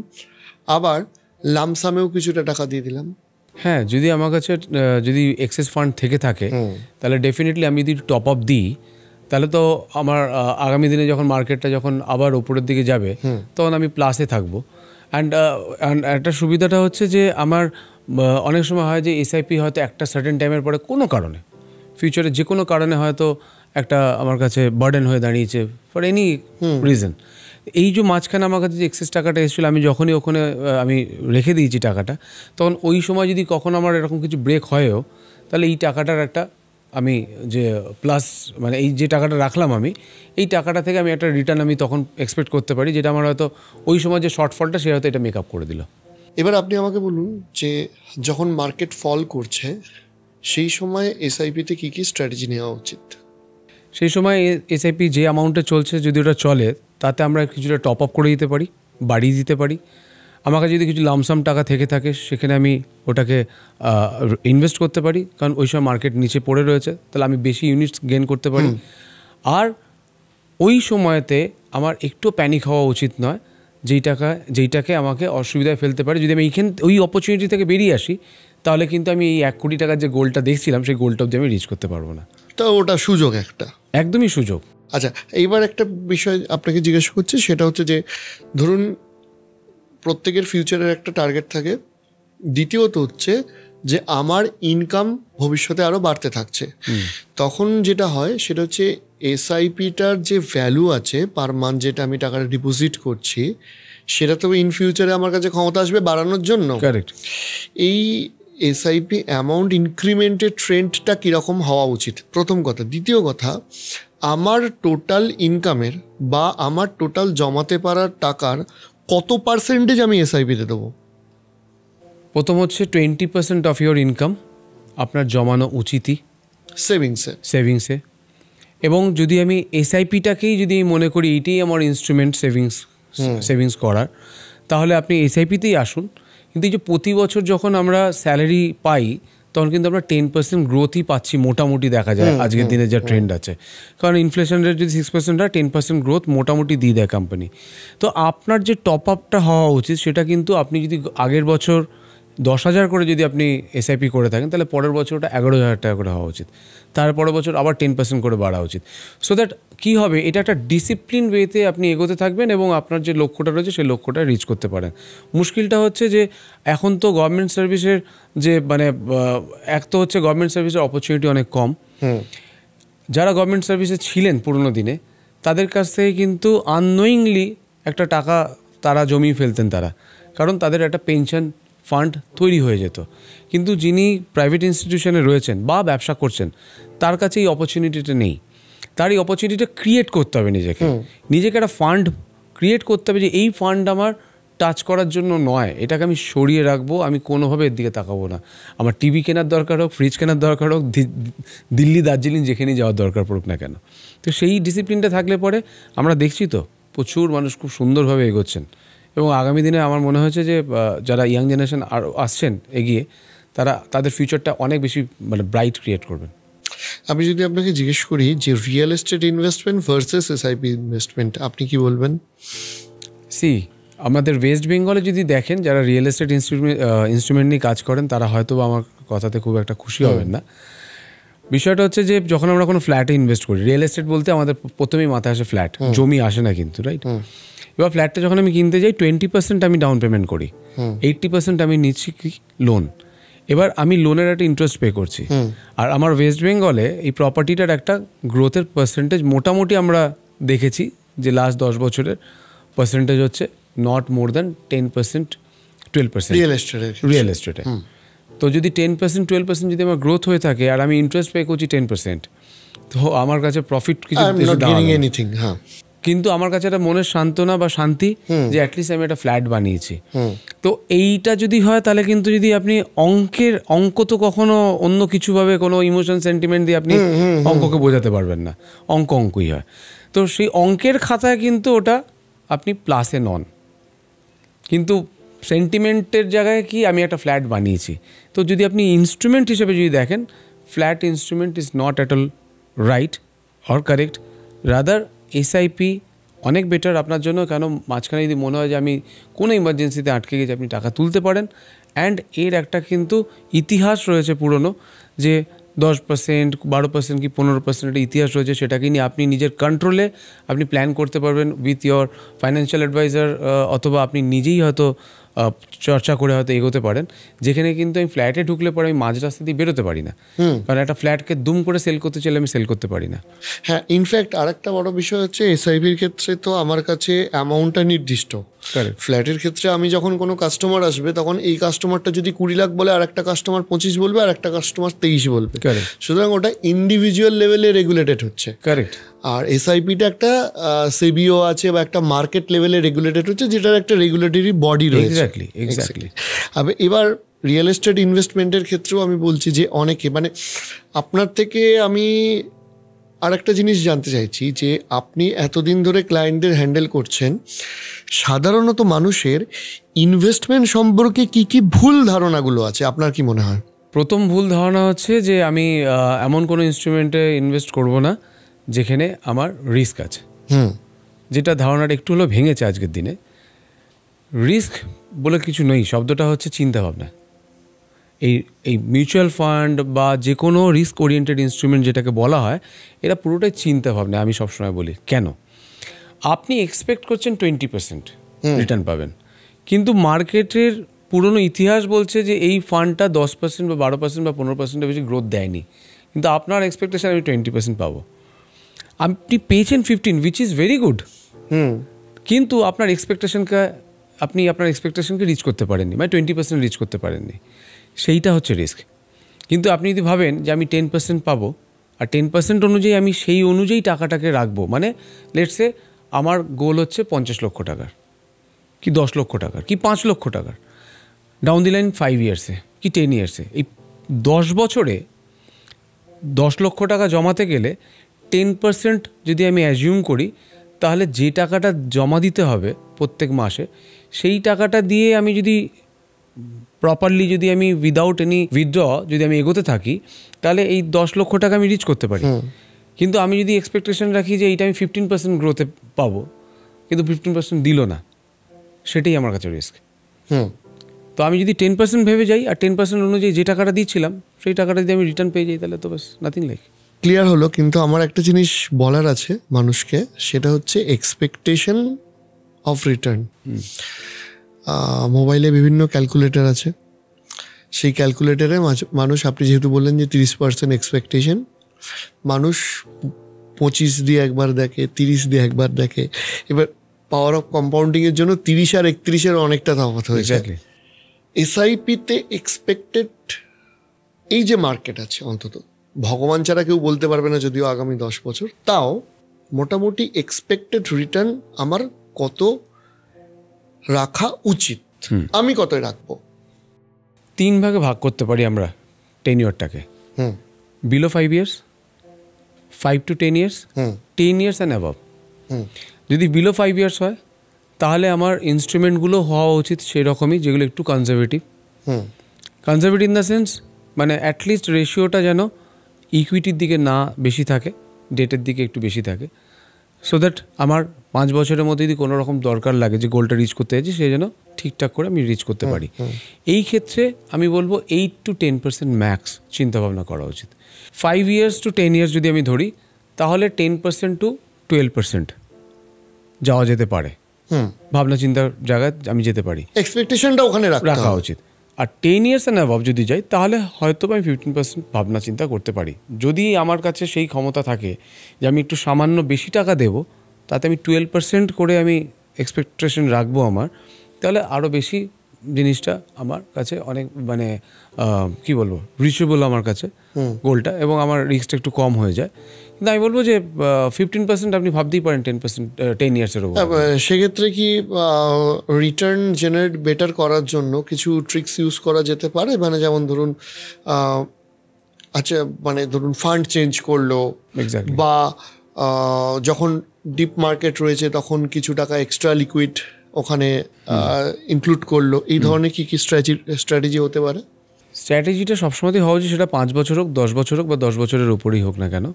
আবার লামসামেও কিছুটা টাকা দিয়ে দিলাম। হ্যাঁ, যদি আমার কাছে যদি এক্সেস ফান্ড থেকে থাকে তাহলে ডেফিনেটলি আমি যদি টপ আপ দিই তাহলে তো আমার আগামী দিনে যখন মার্কেটটা যখন আবার উপরের দিকে যাবে তখন আমি প্লাসে থাকবো। অ্যান্ড একটা সুবিধাটা হচ্ছে যে আমার অনেক সময় হয় যে এসআইপি হয়তো একটা সার্টেন টাইমের পরে কোনো কারণে ফিউচারে যে কোনো কারণে হয়তো একটা আমার কাছে বার্ডেন হয়ে দাঁড়িয়েছে ফর এনি রিজন। এই যে মাঝখানে আমার কাছে যে এক্সেস টাকাটা এসেছিলো আমি যখনই ওখানে আমি রেখে দিয়েছি টাকাটা, তখন ওই সময় যদি কখনো আমার এরকম কিছু ব্রেক হয়ও তাহলে এই টাকাটার একটা আমি যে প্লাস মানে এই যে টাকাটা রাখলাম আমি এই টাকাটা থেকে আমি একটা রিটার্ন আমি তখন এক্সপেক্ট করতে পারি, যেটা আমার হয়তো ওই সময় যে শর্টফলটা সে হয়তো এটা মেক আপ করে দিল। এবার আপনি আমাকে বলুন যে যখন মার্কেট ফল করছে সেই সময় এসআইপিতে কী কী স্ট্র্যাটেজি নেওয়া উচিত? সেই সময় এসআইপি যে অ্যামাউন্টে চলছে যদি ওটা চলে তাতে আমরা কিছুটা টপ আপ করে দিতে পারি, বাড়িয়ে দিতে পারি। আমার কাছে যদি কিছু লামসাম টাকা থেকে থাকে সেখানে আমি ওটাকে ইনভেস্ট করতে পারি, কারণ ওই সময় মার্কেট নিচে পড়ে রয়েছে, তাহলে আমি বেশি ইউনিটস গেইন করতে পারি। আর ওই সময়তে আমার একটু প্যানিক হওয়া উচিত নয়, যেইটাকে আমাকে অসুবিধায় ফেলতে পারে। যদি আমি ওই অপরচুনিটি থেকে বেরিয়ে আসি তাহলে কিন্তু আমি এই 1 কোটি টাকার যে গোলটা দেখছিলাম সেই গোলটা অবধি আমি রিচ করতে পারবো না। তো ওটা সুযোগ একটা, একদমই সুযোগ। আচ্ছা, এইবার একটা বিষয় আপনাকে জিজ্ঞেস করছি, সেটা হচ্ছে যে ধরুন প্রত্যেকের ফিউচারের একটা টার্গেট থাকে, দ্বিতীয়ত হচ্ছে যে আমার ইনকাম ভবিষ্যতে আরও বাড়তে থাকছে, তখন যেটা হয় সেটা হচ্ছে এসআইপিটার যে ভ্যালু আছে পার মান্থ যেটা আমি টাকাটা ডিপোজিট করছি সেটা তো ইন ফিউচারে আমার কাছে ক্ষমতা আসবে বাড়ানোর জন্য। কারেক্ট। এই এসআইপি অ্যামাউন্ট ইনক্রিমেন্টের ট্রেন্ডটা কীরকম হওয়া উচিত, প্রথম কথা। দ্বিতীয় কথা, আমার টোটাল ইনকামের বা আমার টোটাল জমাতে পারার টাকার কত পার্সেন্টেজ আমি এসআইপিতে দেবো? প্রথম হচ্ছে 20% অফ ইয়োর ইনকাম আপনার জমানো উচিতই সেভিংসে। এবং যদি আমি এসআইপিটাকেই যদি মনে করি এইটাই আমার ইনস্ট্রুমেন্ট সেভিংস করার, তাহলে আপনি এসআইপিতেই আসুন। কিন্তু এই যে প্রতি বছর যখন আমরা স্যালারি পাই তখন কিন্তু আমরা 10% গ্রোথই পাচ্ছি মোটামুটি দেখা যায় আজকের দিনে যা ট্রেন্ড আছে। কারণ ইনফ্লেশন রেট যদি 6% হয় 10% গ্রোথ মোটামুটি দিয়ে দেয় কোম্পানি। তো আপনার যে টপ আপটা হওয়া উচিত সেটা কিন্তু আপনি যদি আগের বছর 10,000 করে যদি আপনি এসআইপি করে থাকেন তাহলে পরের বছর ওটা 11,000 টাকা করে হওয়া উচিত, তারপরের বছর আবার 10% করে বাড়া উচিত। সো দ্যাট কী হবে, এটা একটা ডিসিপ্লিন ওয়েতে আপনি এগোতে থাকবেন এবং আপনার যে লক্ষ্যটা রয়েছে সেই লক্ষ্যটা রিচ করতে পারেন। মুশকিলটা হচ্ছে যে এখন তো গভর্নমেন্ট সার্ভিসের যে মানে এক তো হচ্ছে গভর্নমেন্ট সার্ভিসের অপরচুনিটি অনেক কম। যারা গভর্নমেন্ট সার্ভিসে ছিলেন পুরোনো দিনে তাদের কাছ থেকে কিন্তু আননোয়িংলি একটা টাকা তারা জমিয়ে ফেলতেন তারা, কারণ তাদের একটা পেনশন ফান্ড তৈরি হয়ে যেত। কিন্তু যিনি প্রাইভেট ইনস্টিটিউশনে রয়েছেন বা ব্যবসা করছেন তার কাছে এই অপরচুনিটিটা নেই। তার এই অপরচুনিটিটা ক্রিয়েট করতে হবে, নিজেকে একটা ফান্ড ক্রিয়েট করতে হবে যে এই ফান্ড আমার টাচ করার জন্য নয়, এটাকে আমি সরিয়ে রাখবো, আমি কোনোভাবে এর দিকে তাকাবো না। আমার টিভি কেনার দরকার হোক, ফ্রিজ কেনার দরকার হোক, দিল্লি দার্জিলিং যেখানেই যাওয়ার দরকার পড়ুক না কেন। তো সেই ডিসিপ্লিনটা থাকলে পরে আমরা দেখছি তো প্রচুর মানুষ খুব সুন্দরভাবে এগোচ্ছেন এবং আগামী দিনে আমার মনে হয়েছে যে যারা ইয়াং জেনারেশন আর আসছেন এগিয়ে তাদের ফিউচারটা অনেক বেশি মানে ব্রাইট ক্রিয়েট করবেন। আমি যদি আপনাকে জিজ্ঞেস করি যে real estate investment versus SIP investment, আপনি কি বলবেন? আমাদের ওয়েস্ট বেঙ্গলে যদি দেখেন যারা রিয়েল এস্টেট ইনস্ট্রুমেন্ট নিয়ে কাজ করেন তারা হয়তো আমার কথাতে খুব একটা খুশি হবেন না। বিষয়টা হচ্ছে যে যখন আমরা কোনো ফ্ল্যাটে ইনভেস্ট করি, রিয়েল এস্টেট বলতে আমাদের প্রথমেই মাথায় আসে ফ্ল্যাট, জমি আসে না কিন্তু, রাইট? এবার ফ্ল্যাটটা যখন আমি কিনতে যাই 20% আমি ডাউন পেমেন্ট করি, 80% আমি নিচ্ছি কি লোন। এবার আমি লোনের একটা ইন্টারেস্ট পে করছি। আর আমার ওয়েস্ট বেঙ্গলে এই প্রপার্টিটার একটা গ্রোথের পার্সেন্টেজ মোটামুটি আমরা দেখেছি যে লাস্ট 10 বছরের পার্সেন্টেজ হচ্ছে নট মোর দ্যান 10%, 12% রিয়েল এস্টেটে। তো যদি 10%, 12% যদি আমার গ্রোথ হয়ে থাকে আর আমি ইন্টারেস্ট পে করছি 10%, তো আমার কাছে প্রফিট কিছু কিন্তু আমার কাছে একটা মনের সান্ত্বনা বা শান্তি যে অ্যাটলিস্ট আমি একটা ফ্ল্যাট বানিয়েছি। তো এইটা যদি হয় তাহলে কিন্তু যদি আপনি অঙ্ক তো কখনো অন্য কিছুভাবে কোনো ইমোশন সেন্টিমেন্ট দিয়ে আপনি অঙ্ককে বোঝাতে পারবেন না, অঙ্কই হয়। তো সেই অঙ্কের খাতায় কিন্তু ওটা আপনি প্লাসে নন, কিন্তু সেন্টিমেন্টের জায়গায় কি আমি একটা ফ্ল্যাট বানিয়েছি। তো যদি আপনি ইনস্ট্রুমেন্ট হিসেবে যদি দেখেন, flat instrument is not at all right or correct, rather SIP অনেক বেটার আপনার জন্য। কেন মাঝখানে যদি মনে হয় যে আমি কোনো ইমার্জেন্সিতে আটকে গেছি, আপনি টাকা তুলতে পারেন। অ্যান্ড এর একটা কিন্তু ইতিহাস রয়েছে পুরনো, যে 10%, 12% কি 15% ইতিহাস রয়েছে, সেটাকে নিয়ে আপনি নিজের কন্ট্রোলে আপনি প্ল্যান করতে পারবেন উইথ ইয়োর ফাইন্যান্সিয়াল অ্যাডভাইজার, অথবা আপনি নিজেই হয়তো চর্চা করে হয়তো এগোতে পারেন। যেখানে কিন্তু আমি ফ্ল্যাটে ঢুকলে পরে আমি মাঝ রাস্তা দিয়ে বেরোতে পারি না, কারণ একটা ফ্ল্যাটকে দুম করে সেল করতে চাইলে আমি সেল করতে পারি না। হ্যাঁ, ইনফ্যাক্ট আরেকটা বড় বিষয় হচ্ছে এসআইপির ক্ষেত্রে তো আমার কাছে অ্যামাউন্টটা নির্দিষ্ট। ফ্ল্যাটের ক্ষেত্রে আমি যখন কোনো কাস্টমার আসবে, তখন এই কাস্টমারটা যদি 20 লাখ বলে, আর একটা কাস্টমার 25 বলবে, আর একটা কাস্টমার 23 বলবে। সুতরাং ওটা ইন্ডিভিজুয়াল লেভেলে রেগুলেটেড হচ্ছে। কারেক্ট। আর এসআইপিটা একটা সেবিও আছে বা একটা মার্কেট লেভেলে রেগুলেটেড হচ্ছে, যেটার একটা রেগুলেটরি বডি রয়েছে। এক্স্যাক্টলি। এবার রিয়েল এস্টেট ইনভেস্টমেন্টের ক্ষেত্রেও আমি বলছি যে অনেকে, মানে আপনার থেকে আমি আর একটা জিনিস জানতে চাইছি, যে আপনি এতদিন ধরে ক্লায়েন্টদের হ্যান্ডেল করছেন, সাধারণত মানুষের ইনভেস্টমেন্ট সম্পর্কে কি কি ভুল ধারণাগুলো আছে আপনার কি মনে হয়? প্রথম ভুল ধারণা হচ্ছে যে আমি এমন কোনো ইনস্ট্রুমেন্টে ইনভেস্ট করব না যেখানে আমার রিস্ক আছে। যেটা ধারণাটা একটু হলেও ভেঙেছে আজকের দিনে। রিস্ক বলে কিছু নেই, শব্দটা হচ্ছে চিন্তাভাবনা। এই মিউচুয়াল ফান্ড বা যে কোনো রিস্ক ওরিয়েন্টেড ইনস্ট্রুমেন্ট যেটাকে বলা হয়, এটা পুরোটাই চিন্তাভাবনা। আমি সবসময় বলি, কেন আপনি এক্সপেক্ট করছেন 20% রিটার্ন পাবেন, কিন্তু মার্কেটের পুরনো ইতিহাস বলছে যে এই ফান্ডটা 10% বা 12% বা 15% বেশি গ্রোথ দেয়নি, কিন্তু আপনার এক্সপেকটেশন আমি 20% পাবো। আপনি পেয়েছেন 15, উইচ ইজ ভেরি গুড, কিন্তু আপনার এক্সপেকটেশনকে রিচ করতে পারেননি, মানে 20% রিচ করতে পারেননি। সেইটা হচ্ছে রিস্ক। কিন্তু আপনি যদি ভাবেন যে আমি 10% পাবো, আর 10% অনুযায়ী আমি সেই অনুযায়ী টাকাটাকে রাখবো, মানে লেটসে আমার গোল হচ্ছে 50 লক্ষ টাকার, কি 10 লক্ষ টাকার, কি 5 লক্ষ টাকার, ডাউন দি লাইন 5 ইয়ার্সে কি 10 ইয়ার্সে, এই 10 বছরে 10 লক্ষ টাকা জমাতে গেলে 10% যদি আমি অ্যাজিউম করি, তাহলে যে টাকাটা জমা দিতে হবে প্রত্যেক মাসে, সেই টাকাটা দিয়ে আমি যদি প্রপারলি যদি আমি উইদাউট এনি উইথড্র যদি আমি এগোতে থাকি, তাহলে এই 10 লক্ষ টাকা আমি রিচ করতে পারি। কিন্তু আমি যদি এক্সপেকটেশন রাখি যে এইটা আমি 15% গ্রোথে পাবো, কিন্তু 15% দিল না, সেটাই আমার কাছে রিস্ক। তো আমি যদি 10% ভেবে যাই, আর 10% অনুযায়ী যে টাকাটা দিচ্ছিলাম সেই টাকাটা যদি আমি রিটার্ন পেয়ে যাই, তাহলে তো বাস নাথিং লাইক। ক্লিয়ার হলো। কিন্তু আমার একটা জিনিস বলার আছে মানুষকে, সেটা হচ্ছে এক্সপেকটেশন অফ রিটার্ন। মোবাইলে বিভিন্ন ক্যালকুলেটর আছে, সেই ক্যালকুলেটরে মানুষ, আপনি যেহেতু বললেন যে 30% এক্সপেকটেশন, মানুষ 25 দিয়ে একবার দেখে, 30 দিয়ে একবার দেখে। এবার পাওয়ার অফ কম্পাউন্ডিংয়ের জন্য 30 আর 31-এর অনেকটা তফাৎ হয়েছে। এসআইপিতে এক্সপেক্টেড এই যে মার্কেট আছে, অন্তত ভগবান ছাড়া কেউ বলতে পারবে না যদিও আগামী 10 বছর, তাও মোটামুটি এক্সপেক্টেড রিটার্ন আমার কত রাখা উচিত, আমি কতই রাখবো? 3 ভাগে ভাগ করতে পারি আমরা টেনিওরটাকে। Below 5 years, 5 to 10 years, 10 years and above. যদি বিলো 5 ইয়ার্স হয়, তাহলে আমার ইনস্ট্রুমেন্টগুলো হওয়া উচিত সেই রকমই, যেগুলো একটু conservative. Conservative in the sense, মানে অ্যাটলিস্ট রেশিওটা যেন ইকুইটির দিকে না বেশি থাকে, ডেটের দিকে একটু বেশি থাকে, সো দ্যাট আমার 5 বছরের মধ্যে যদি কোনো রকম দরকার লাগে যে গোলটা রিচ করতে যাচ্ছি, সে যেন ঠিকঠাক করে আমি রিচ করতে পারি। এই ক্ষেত্রে আমি বলবো 8 to 10% ম্যাক্স চিন্তাভাবনা করা উচিত। 5 years to 10 years যদি আমি ধরি, তাহলে 10% to 12% যাওয়া যেতে পারে, ভাবনা চিন্তার জায়গায় আমি যেতে পারি, এক্সপেকটেশনটা ওখানে রাখা উচিত। আর 10 years অ্যান্ড অ্যাবভ যদি যাই, তাহলে হয়তো আমি 15% ভাবনা চিন্তা করতে পারি। যদি আমার কাছে সেই ক্ষমতা থাকে যে আমি একটু সামান্য বেশি টাকা দেবো, তাতে আমি 12% করে আমি এক্সপেকটেশন রাখবো আমার, তাহলে আরও বেশি জিনিসটা আমার কাছে অনেক, মানে কি বলবো, রিচেবল আমার কাছে গোলটা, এবং আমার রিস্কটা একটু কম হয়ে যায়। কিন্তু আমি বলবো যে 15% আপনি ভাবতেই পারেন 10 ইয়ার্সের ওপর। সেক্ষেত্রে কি রিটার্ন জেনারেট বেটার করার জন্য কিছু ট্রিক্স ইউজ করা যেতে পারে? মানে যেমন ধরুন, আচ্ছা, মানে ধরুন ফান্ড চেঞ্জ করলো, বা যখন ডিপ মার্কেট রয়েছে তখন কিছু টাকা এক্সট্রা লিকুইড ওখানে ইনক্লুড করলো, এই ধরনের কি কি স্ট্র্যাটেজি হতে পারে? স্ট্র্যাটেজিটা সবসময়ই হওয়া উচিত, সেটা 5 বছর হোক, 10 বছর হোক, বা 10 বছরের উপরেই হোক না কেন,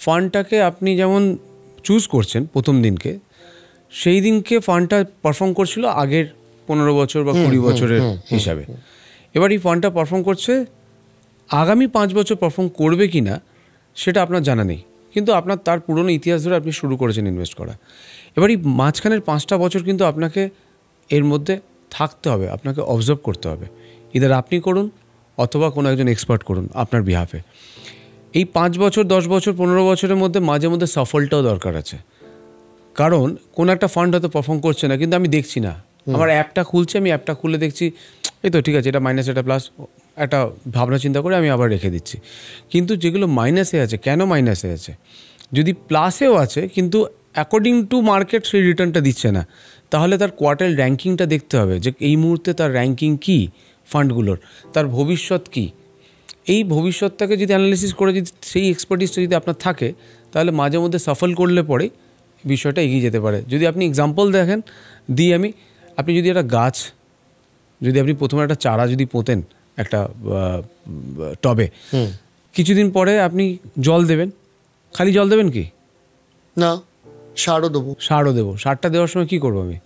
ফান্ডটাকে আপনি যেমন চুজ করছেন প্রথম দিনকে, সেই দিনকে ফান্ডটা পারফর্ম করছিল আগের 15 বছর বা 20 বছরের হিসাবে। এবার এই ফান্ডটা পারফর্ম করছে, আগামী 5 বছর পারফর্ম করবে কি না সেটা আপনার জানা নেই, কিন্তু আপনার তার পুরনো ইতিহাস ধরে আপনি শুরু করেছেন ইনভেস্ট করা। এবার এই মাঝখানের 5টা বছর কিন্তু আপনাকে এর মধ্যে থাকতে হবে, আপনাকে অবজার্ভ করতে হবে। ইদার আপনি করুন অথবা কোনো একজন এক্সপার্ট করুন আপনার বিহাফে। এই 5 বছর 10 বছর 15 বছরের মধ্যে মাঝে মধ্যে সফলটাও দরকার আছে, কারণ কোনো একটা ফান্ড হয়তো পারফর্ম করছে না, কিন্তু আমি দেখছি না, আমার অ্যাপটা খুলছে, আমি অ্যাপটা খুলে দেখছি এই তো ঠিক আছে, এটা মাইনাস এটা প্লাস, একটা ভাবনা চিন্তা করে আমি আবার রেখে দিচ্ছি। কিন্তু যেগুলো মাইনাসে আছে, কেন মাইনাসে আছে, যদি প্লাসেও আছে কিন্তু অ্যাকর্ডিং টু মার্কেট সেই রিটার্নটা দিচ্ছে না, তাহলে তার কোয়ার্টার র্যাঙ্কিংটা দেখতে হবে যে এই মুহূর্তে তার র্যাঙ্কিং কী ফান্ডগুলোর, তার ভবিষ্যৎ কী। এই ভবিষ্যৎটাকে যদি অ্যানালিসিস করে যদি সেই এক্সপার্টিসটা যদি আপনার থাকে, তাহলে মাঝে মধ্যে সফল করলে পরে বিষয়টা এগিয়ে যেতে পারে। যদি আপনি এক্সাম্পল দেখেন দিই আমি, আপনি যদি একটা গাছ, যদি আপনি প্রথমে একটা চারা যদি পোঁতেন একটা টবে, কিছুদিন পরে আপনি জল দেবেন, খালি জল দেবেন কি না, সারও দেবো। সারটা দেওয়ার সময় কী করবো, আমি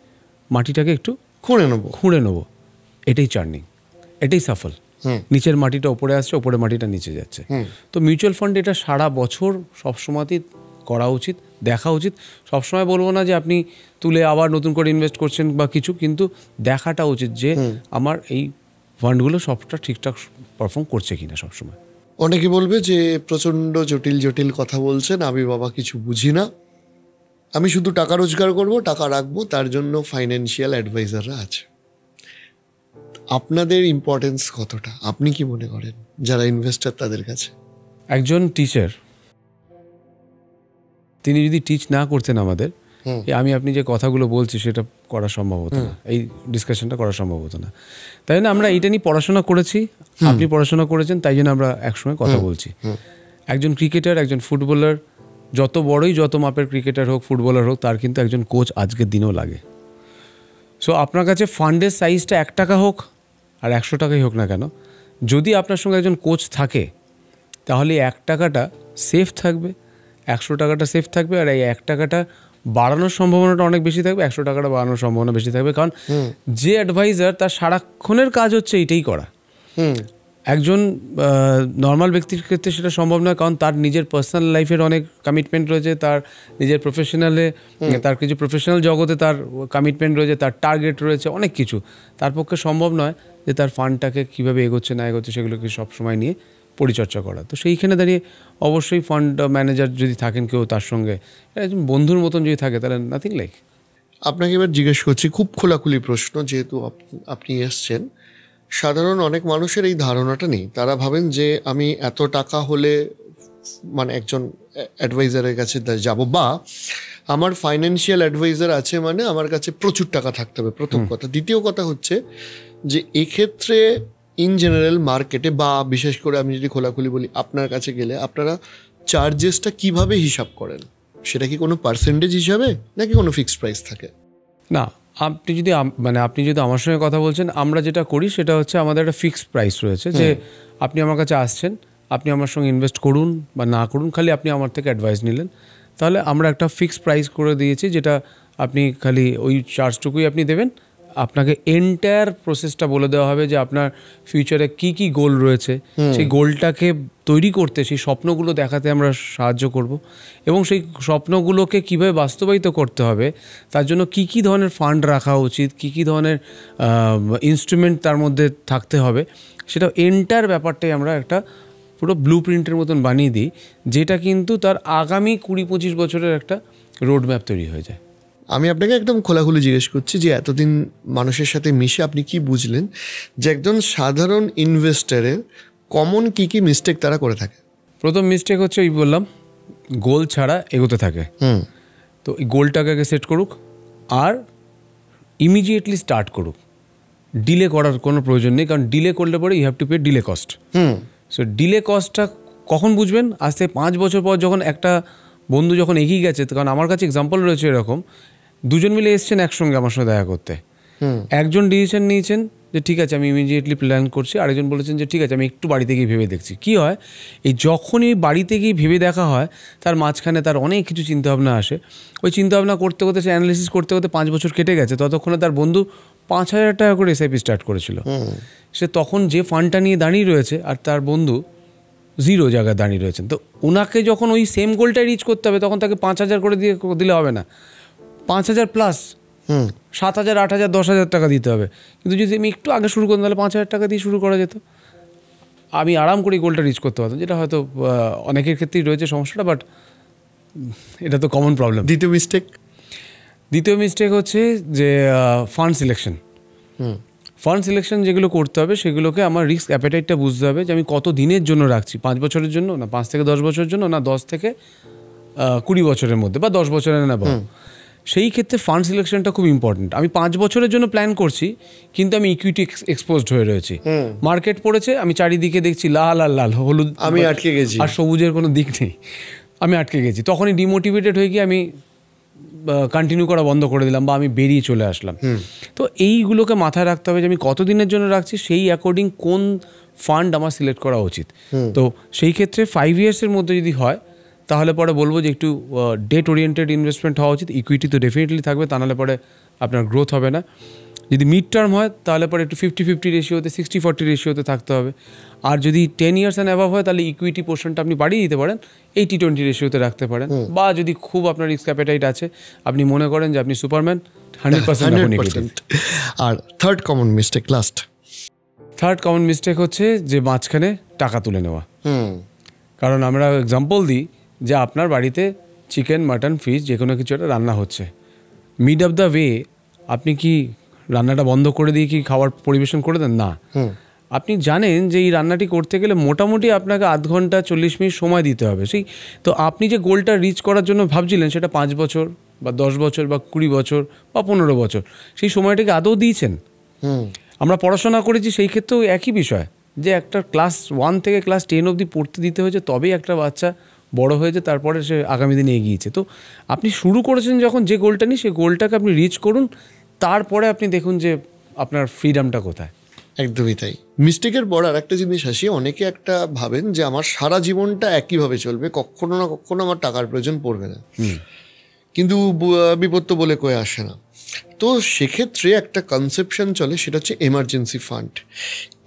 মাটিটাকে একটু খুঁড়ে নেবো। এটাই চার্নিং, এটাই সফল। নিচের মাটিটা ওপরে আসছে, ওপরে মাটিটা নিচে যাচ্ছে। তো মিউচুয়াল ফান্ড এটা সারা বছর সবসময়তেই করা উচিত, দেখা উচিত। সবসময় বলবো না যে আপনি তুলে আবার নতুন করে ইনভেস্ট করছেন বা কিছু, কিন্তু দেখাটা উচিত যে আমার এই ফান্ডগুলো সবটা ঠিকঠাক পারফর্ম করছে কিনা সবসময়। অনেকে বলবে যে প্রচণ্ড জটিল জটিল কথা বলছেন, আমি বাবা কিছু বুঝি না, আমি শুধু টাকা রোজগার করব, টাকা রাখবো, তার জন্য ফাইন্যান্সিয়াল অ্যাডভাইজাররা আছে। আপনাদের ইম্পর্টেন্স কতটা, আপনি কি মনে করেন যারা ইনভেস্টার তাদের কাছে? একজন টিচার তিনি যদি টিচ না করতেন আমাদের, আমি আপনি যে কথাগুলো বলছি সেটা করা সম্ভব হতো না, এই ডিসকাশনটা করা সম্ভব হতো না। তাই না, আমরা এটা নিয়ে পড়াশোনা করেছি, আপনি পড়াশোনা করেছেন, তাই জন্য আমরা একসময় কথা বলছি। একজন ক্রিকেটার, একজন ফুটবলার, যত বড়ই যত মাপের ক্রিকেটার হোক ফুটবলার হোক, তার কিন্তু একজন কোচ আজকের দিনেও লাগে। সো আপনার কাছে ফান্ডের সাইজটা 1 টাকা হোক আর 100 টাকাই হোক না কেন, যদি আপনার সঙ্গে একজন কোচ থাকে তাহলে 1 টাকাটা সেফ থাকবে, 100 টাকাটা সেফ থাকবে, আর এই 1 টাকাটা বাড়ানোর সম্ভাবনাটা অনেক বেশি থাকবে, 100 টাকাটা বাড়ানোর সম্ভাবনা বেশি থাকবে। কারণ যে অ্যাডভাইজার তার সারাক্ষণের কাজ হচ্ছে এইটাই করা। একজন নর্মাল ব্যক্তির ক্ষেত্রে সেটা সম্ভব নয়, কারণ তার নিজের পার্সোনাল লাইফের অনেক কমিটমেন্ট রয়েছে, তার নিজের প্রফেশনালে, তার কিছু প্রফেশনাল জগতে তার কমিটমেন্ট রয়েছে, তার টার্গেট রয়েছে, অনেক কিছু। তার পক্ষে সম্ভব নয় যে তার ফান্ডটাকে কীভাবে এগোচ্ছে না এগোচ্ছে সেগুলোকে সবসময় নিয়ে পরিচর্যা করা। তো সেইখানে দাঁড়িয়ে অবশ্যই ফান্ড ম্যানেজার যদি থাকেন কেউ তার সঙ্গে, একজন বন্ধুর মতন যদি থাকে, তাহলে নাথিং লাইক। আপনাকে এবার জিজ্ঞেস করছি, খুব খোলাখুলি প্রশ্ন, যেহেতু আপনি এসছেন, সাধারণ অনেক মানুষের এই ধারণাটা নেই। তারা ভাবেন যে আমি এত টাকা হলে মানে একজন অ্যাডভাইজারের কাছে যাব, বা আমার ফাইন্যান্সিয়াল অ্যাডভাইজার আছে মানে আমার কাছে প্রচুর টাকা থাকতে হবে, প্রথম কথা। দ্বিতীয় কথা হচ্ছে যে এক্ষেত্রে ইন জেনারেল মার্কেটে, বা বিশেষ করে আমি যদি খোলাখুলি বলি, আপনার কাছে গেলে আপনারা চার্জেসটা কিভাবে হিসাব করেন? সেটা কি কোনো পার্সেন্টেজ হিসাবে নাকি কোনো ফিক্সড প্রাইস থাকে? না, আপনি যদি আমার সঙ্গে কথা বলছেন, আমরা যেটা করি সেটা হচ্ছে আমাদের একটা ফিক্সড প্রাইস রয়েছে, যে আপনি আমার কাছে আসছেন, আপনি আমার সঙ্গে ইনভেস্ট করুন বা না করুন, খালি আপনি আমার থেকে অ্যাডভাইস নিলেন, তাহলে আমরা একটা ফিক্সড প্রাইস করে দিয়েছি, যেটা আপনি খালি ওই চার্জটুকুই আপনি দেবেন। আপনাকে এন্টায়ার প্রসেসটা বলে দেওয়া হবে যে আপনার ফিউচারে কি কি গোল রয়েছে, সেই গোলটাকে তৈরি করতে, সেই স্বপ্নগুলো দেখাতে আমরা সাহায্য করব, এবং সেই স্বপ্নগুলোকে কীভাবে বাস্তবায়িত করতে হবে, তার জন্য কি কি ধরনের ফান্ড রাখা উচিত, কি কি ধরনের ইনস্ট্রুমেন্ট তার মধ্যে থাকতে হবে, সেটা এন্টায়ার ব্যাপারটাই আমরা একটা পুরো ব্লু প্রিন্টের মতন বানিয়ে দিই, যেটা কিন্তু তার আগামী 20-25 বছরের একটা রোড ম্যাপ তৈরি হয়ে যায়। আমি আপনাকে একদম খোলাখুলি জিজ্ঞেস করছি যে এতদিন মানুষের সাথে মিশে আপনি কি বুঝলেন যে একজন সাধারণ ইনভেস্টারের কমন কি কি মিস্টেক তারা করে থাকে? প্রথম মিস্টেক হচ্ছে ওই বললাম, গোল ছাড়া এগোতে থাকে। তো এই গোলটাকে আগে সেট করুক আর ইমিডিয়েটলি স্টার্ট করুক, ডিলে করার কোনো প্রয়োজন নেই, কারণ ডিলে করলে পরে you have to pay delay cost. So delay কস্টটা কখন বুঝবেন? আজ থেকে 5 বছর পর যখন একটা বন্ধু যখন এগিয়ে গেছে, কারণ আমার কাছে এক্সাম্পল রয়েছে এরকম, দুজন মিলে এসছেন একসঙ্গে আমার সঙ্গে দেখা করতে, একজন ডিসিশন নিয়েছেন যে ঠিক আছে আমি ইমিডিয়েটলি প্ল্যান করছি, আরেকজন বলেছেন যে ঠিক আছে আমি একটু বাড়িতে গিয়ে ভেবে দেখছি। কী হয়, এই যখনই বাড়িতে গিয়ে ভেবে দেখা হয় তার মাঝখানে তার অনেক কিছু চিন্তাভাবনা আসে। ওই চিন্তাভাবনা করতে করতে, সে অ্যানালিসিস করতে করতে 5 বছর কেটে গেছে, ততক্ষণে তার বন্ধু 5,000 টাকা করে এসআইপি স্টার্ট করেছিল। সে তখন যে ফান্ডটা নিয়ে দাঁড়িয়ে রয়েছে আর তার বন্ধু 0 জায়গায় দাঁড়িয়ে রয়েছেন। তো ওনাকে যখন ওই সেম গোলটাই রিচ করতে হবে তখন তাকে 5,000 করে দিলে হবে না, 5,000 প্লাস 7,000, 8,000, 10,000 টাকা দিতে হবে। কিন্তু যদি আমি একটু আগে শুরু করতাম তাহলে 5,000 টাকা দিয়ে শুরু করা যেত, আমি আরাম করে গোলটা রিচ করতে পারতাম, যেটা হয়তো অনেকের ক্ষেত্রেই রয়েছে সমস্যাটা, বাট এটা তো কমন প্রবলেম। দ্বিতীয় মিস্টেক হচ্ছে যে ফান্ড সিলেকশন। ফান্ড সিলেকশন যেগুলো করতে হবে সেগুলোকে আমার রিস্ক অ্যাপেটাইটটা বুঝতে হবে যে আমি কত দিনের জন্য রাখছি, 5 বছরের জন্য না 5 থেকে 10 বছরের জন্য, না 10 থেকে 20 বছরের মধ্যে, বা 10 বছরের না। সেই ক্ষেত্রে ফান্ড সিলেকশনটা খুব ইম্পর্টেন্ট। আমি 5 বছরের জন্য প্ল্যান করছি কিন্তু আমি ইকুইটি এক্সপোজড হয়ে রয়েছি, মার্কেট পড়েছে, আমি চারিদিকে দেখছি লাল আর লাল, হলুদ, আমি আটকে গেছি, আর সবুজের কোনো দিক নেই, আমি আটকে গেছি। তখনই ডিমোটিভেটেড হয়ে গিয়ে আমি কন্টিনিউ করা বন্ধ করে দিলাম বা আমি বেরিয়ে চলে আসলাম। তো এইগুলোকে মাথায় রাখতে হবে যে আমি কতদিনের জন্য রাখছি, সেই অ্যাকর্ডিং কোন ফান্ড আমার সিলেক্ট করা উচিত। তো সেই ক্ষেত্রে 5 ইয়ার্সের মধ্যে যদি হয় তাহলে পরে বলবো যে একটু ডেট ওরিয়েন্টেড ইনভেস্টমেন্ট হওয়া উচিত। ইকুইটি তো ডেফিনেটলি থাকবে, তা নাহলে পরে আপনার গ্রোথ হবে না। যদি মিড টার্ম হয় তাহলে পরে একটু 50-50 রেশিওতে, 60-40 রেশিওতে থাকতে হবে। আর যদি 10 ইয়ার্স অ্যান্ড অ্যাভাব হয় তাহলে ইকুইটি পোর্শনটা আপনি বাড়িয়ে দিতে পারেন, 80-20 রেশিওতে রাখতে পারেন। বা যদি খুব আপনার রিস্ক অ্যাপেটাইট আছে, আপনি মনে করেন যে আপনি সুপারম্যান, 100%। আর থার্ড কমন মিস্টেক হচ্ছে যে মাঝখানে টাকা তুলে নেওয়া। কারণ আমরা এক্সাম্পল দিই যে আপনার বাড়িতে চিকেন, মাটন, ফিশ যে কোনো কিছু একটা রান্না হচ্ছে, মিড অফ দ্য ওয়ে আপনি কি রান্নাটা বন্ধ করে দিয়ে কি খাবার পরিবেশন করে দেন? না, আপনি জানেন যে এই রান্নাটি করতে গেলে মোটামুটি আপনাকে 0.5 ঘন্টা 40 মিনিট সময় দিতে হবে। সেই তো আপনি যে গোলটা রিচ করার জন্য ভাবছিলেন সেটা 5 বছর বা 10 বছর বা 20 বছর বা 15 বছর, সেই সময়টাকে আদৌ দিয়েছেন? আমরা পড়াশোনা করেছি, সেই ক্ষেত্রেও একই বিষয়, যে একটা ক্লাস 1 থেকে ক্লাস 10 অবধি পড়তে দিতে হয়েছে, তবেই একটা বাচ্চা বড় হয়েছে, তারপরে সে আগামী দিনে এগিয়েছে। তো আপনি শুরু করেছেন যখন যে গোলটা নিয়ে, সেই গোলটাকে আপনি রিচ করুন, তারপরে আপনি দেখুন যে আপনার ফ্রিডমটা কোথায়। একদমই তাই। মিস্টেকের পর আর একটা জিনিস আসি, অনেকে একটা ভাবেন যে আমার সারা জীবনটা একইভাবে চলবে, কখনো না কখনো আমার টাকার প্রয়োজন পড়বে না, কিন্তু বিপদ তো বলে কয়ে আসে না। তো সেক্ষেত্রে একটা কনসেপশন চলে, সেটা হচ্ছে এমার্জেন্সি ফান্ড।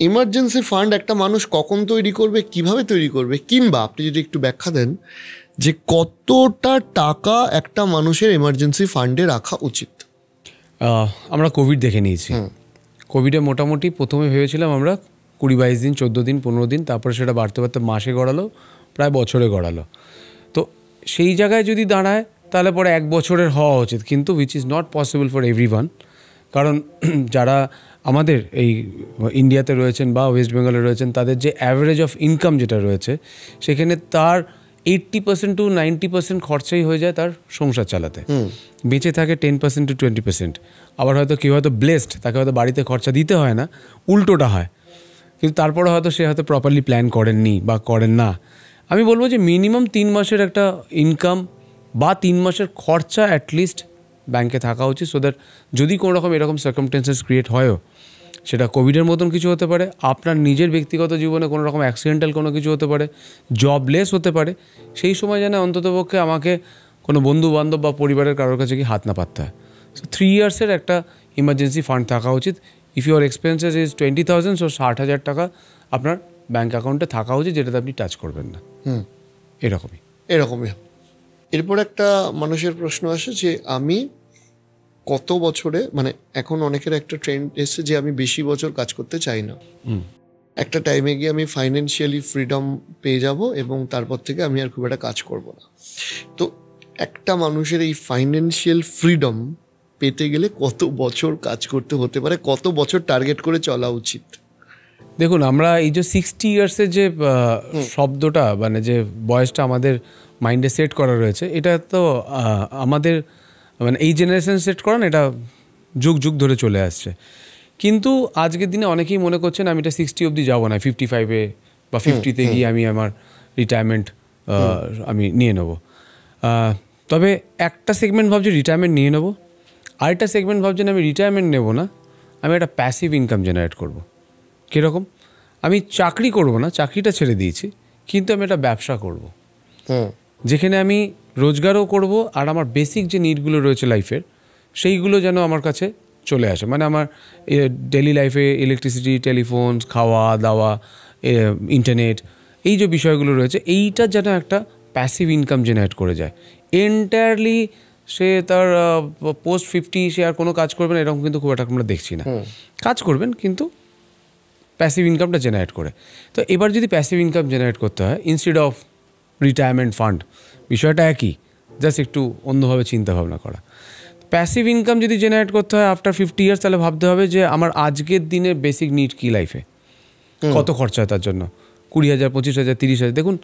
এমার্জেন্সি ফান্ড একটা মানুষ কখন তৈরি করবে, কিভাবে তৈরি করবে, কিংবা আপনি যদি একটু ব্যাখ্যা দেন যে কতটা টাকা একটা মানুষের এমার্জেন্সি ফান্ডে রাখা উচিত। আমরা কোভিড দেখে নিয়েছি। কোভিডে মোটামুটি প্রথমে ভেবেছিলাম আমরা 20-22 দিন, 14 দিন, 15 দিন, তারপরে সেটা বাড়তে বাড়তে মাসে গড়ালো, প্রায় বছরে গড়ালো। তো সেই জায়গায় যদি দাঁড়ায় তাহলে পরে 1 বছরের হওয়া উচিত, কিন্তু which is not possible for everyone. কারণ যারা আমাদের এই ইন্ডিয়াতে রয়েছেন বা ওয়েস্ট বেঙ্গলে রয়েছেন, তাদের যে অ্যাভারেজ অফ ইনকাম যেটা রয়েছে, সেখানে তার 80% to 90% খরচাই হয়ে যায় তার সংসার চালাতে, বেঁচে থাকে 10% to 20%। আবার হয়তো কেউ হয়তো ব্লেসড, তাকে হয়তো বাড়িতে খরচা দিতে হয় না, উল্টোটা হয়, কিন্তু তারপরে হয়তো সে হয়তো প্রপারলি প্ল্যান করেননি বা করেন না। আমি বলবো যে মিনিমাম 3 মাসের একটা ইনকাম বা 3 মাসের খরচা অ্যাটলিস্ট ব্যাংকে থাকা উচিত, সো দ্যাট যদি কোনো রকম এরকম সার্কামস্টেন্সেস ক্রিয়েট হয়ও, সেটা কোভিডের মতন কিছু হতে পারে, আপনার নিজের ব্যক্তিগত জীবনে কোনো রকম অ্যাক্সিডেন্টাল কোনো কিছু হতে পারে, জবলেস হতে পারে, সেই সময় যেন অন্ততপক্ষে আমাকে কোনো বন্ধু বান্ধব বা পরিবারের কারোর কাছে কি হাত না পাততে হয়। সো 3 ইয়ার্সের একটা ইমার্জেন্সি ফান্ড থাকা উচিত। If your expenses is 20,000, so 60,000 টাকা আপনার ব্যাঙ্ক অ্যাকাউন্টে থাকা উচিত, যেটাতে আপনি টাচ করবেন না। এরকমই। এরপর একটা মানুষের প্রশ্ন আসে যে আমি কত বছরে, মানে এখন অনেকের একটা ট্রেন্ড এসেছে যে আমি বেশি বছর কাজ করতে চাই না, একটা টাইমে গিয়ে আমি ফাইন্যান্সিয়ালি ফ্রিডম পেয়ে যাব এবং তারপর থেকে আমি আর খুব একটা কাজ করব না। তো একটা মানুষের এই ফাইন্যান্সিয়াল ফ্রিডম পেতে গেলে কত বছর কাজ করতে হতে পারে, কত বছর টার্গেট করে চলা উচিত? দেখুন, আমরা এই যে 60 ইয়ার্সের যে শব্দটা, মানে যে বয়সটা আমাদের মাইন্ডে সেট করা রয়েছে, এটা তো আমাদের মানে এই জেনারেশন সেট করা না, এটা যুগ যুগ ধরে চলে আসছে। কিন্তু আজকের দিনে অনেকেই মনে করছেন আমি এটা 60 অবধি যাবো না, 55-এ বা 50-তে গিয়ে আমি আমার রিটায়ারমেন্ট আমি নিয়ে নেব। তবে একটা সেগমেন্ট ভাবছি রিটায়ারমেন্ট নিয়ে নেবো, আরেকটা সেগমেন্ট ভাবছেন আমি রিটায়ারমেন্ট নেব না, আমি একটা প্যাসিভ ইনকাম জেনারেট করব। কীরকম? আমি চাকরি করব না, চাকরিটা ছেড়ে দিয়েছি, কিন্তু আমি একটা ব্যবসা করব যেখানে আমি রোজগারও করব আর আমার বেসিক যে নিডগুলো রয়েছে লাইফের সেইগুলো যেন আমার কাছে চলে আসে। মানে আমার ডেলি লাইফে ইলেকট্রিসিটি, টেলিফোন, খাওয়া দাওয়া, ইন্টারনেট, এই যে বিষয়গুলো রয়েছে এইটা যেন একটা প্যাসিভ ইনকাম জেনারেট করে যায়। এন্টায়ারলি সে তার পোস্ট 50 সে আর কোনো কাজ করবেন এরকম কিন্তু খুব একটা আমরা দেখছি না। কাজ করবেন কিন্তু প্যাসিভ ইনকামটা জেনারেট করে। তো এবার যদি প্যাসিভ ইনকাম জেনারেট করতে হয় ইনস্টেড অফ রিটায়ারমেন্ট ফান্ড, বিষয়টা একই, জাস্ট একটু অন্যভাবে চিন্তাভাবনা করা। প্যাসিভ ইনকাম যদি জেনারেট করতে হয় আফটার 50 ইয়ার্স, তাহলে ভাবতে হবে যে আমার আজকের দিনের বেসিক নিড কী লাইফে, কত খরচা হয় তার জন্য, 20,000, 25,000, 30,000। দেখুন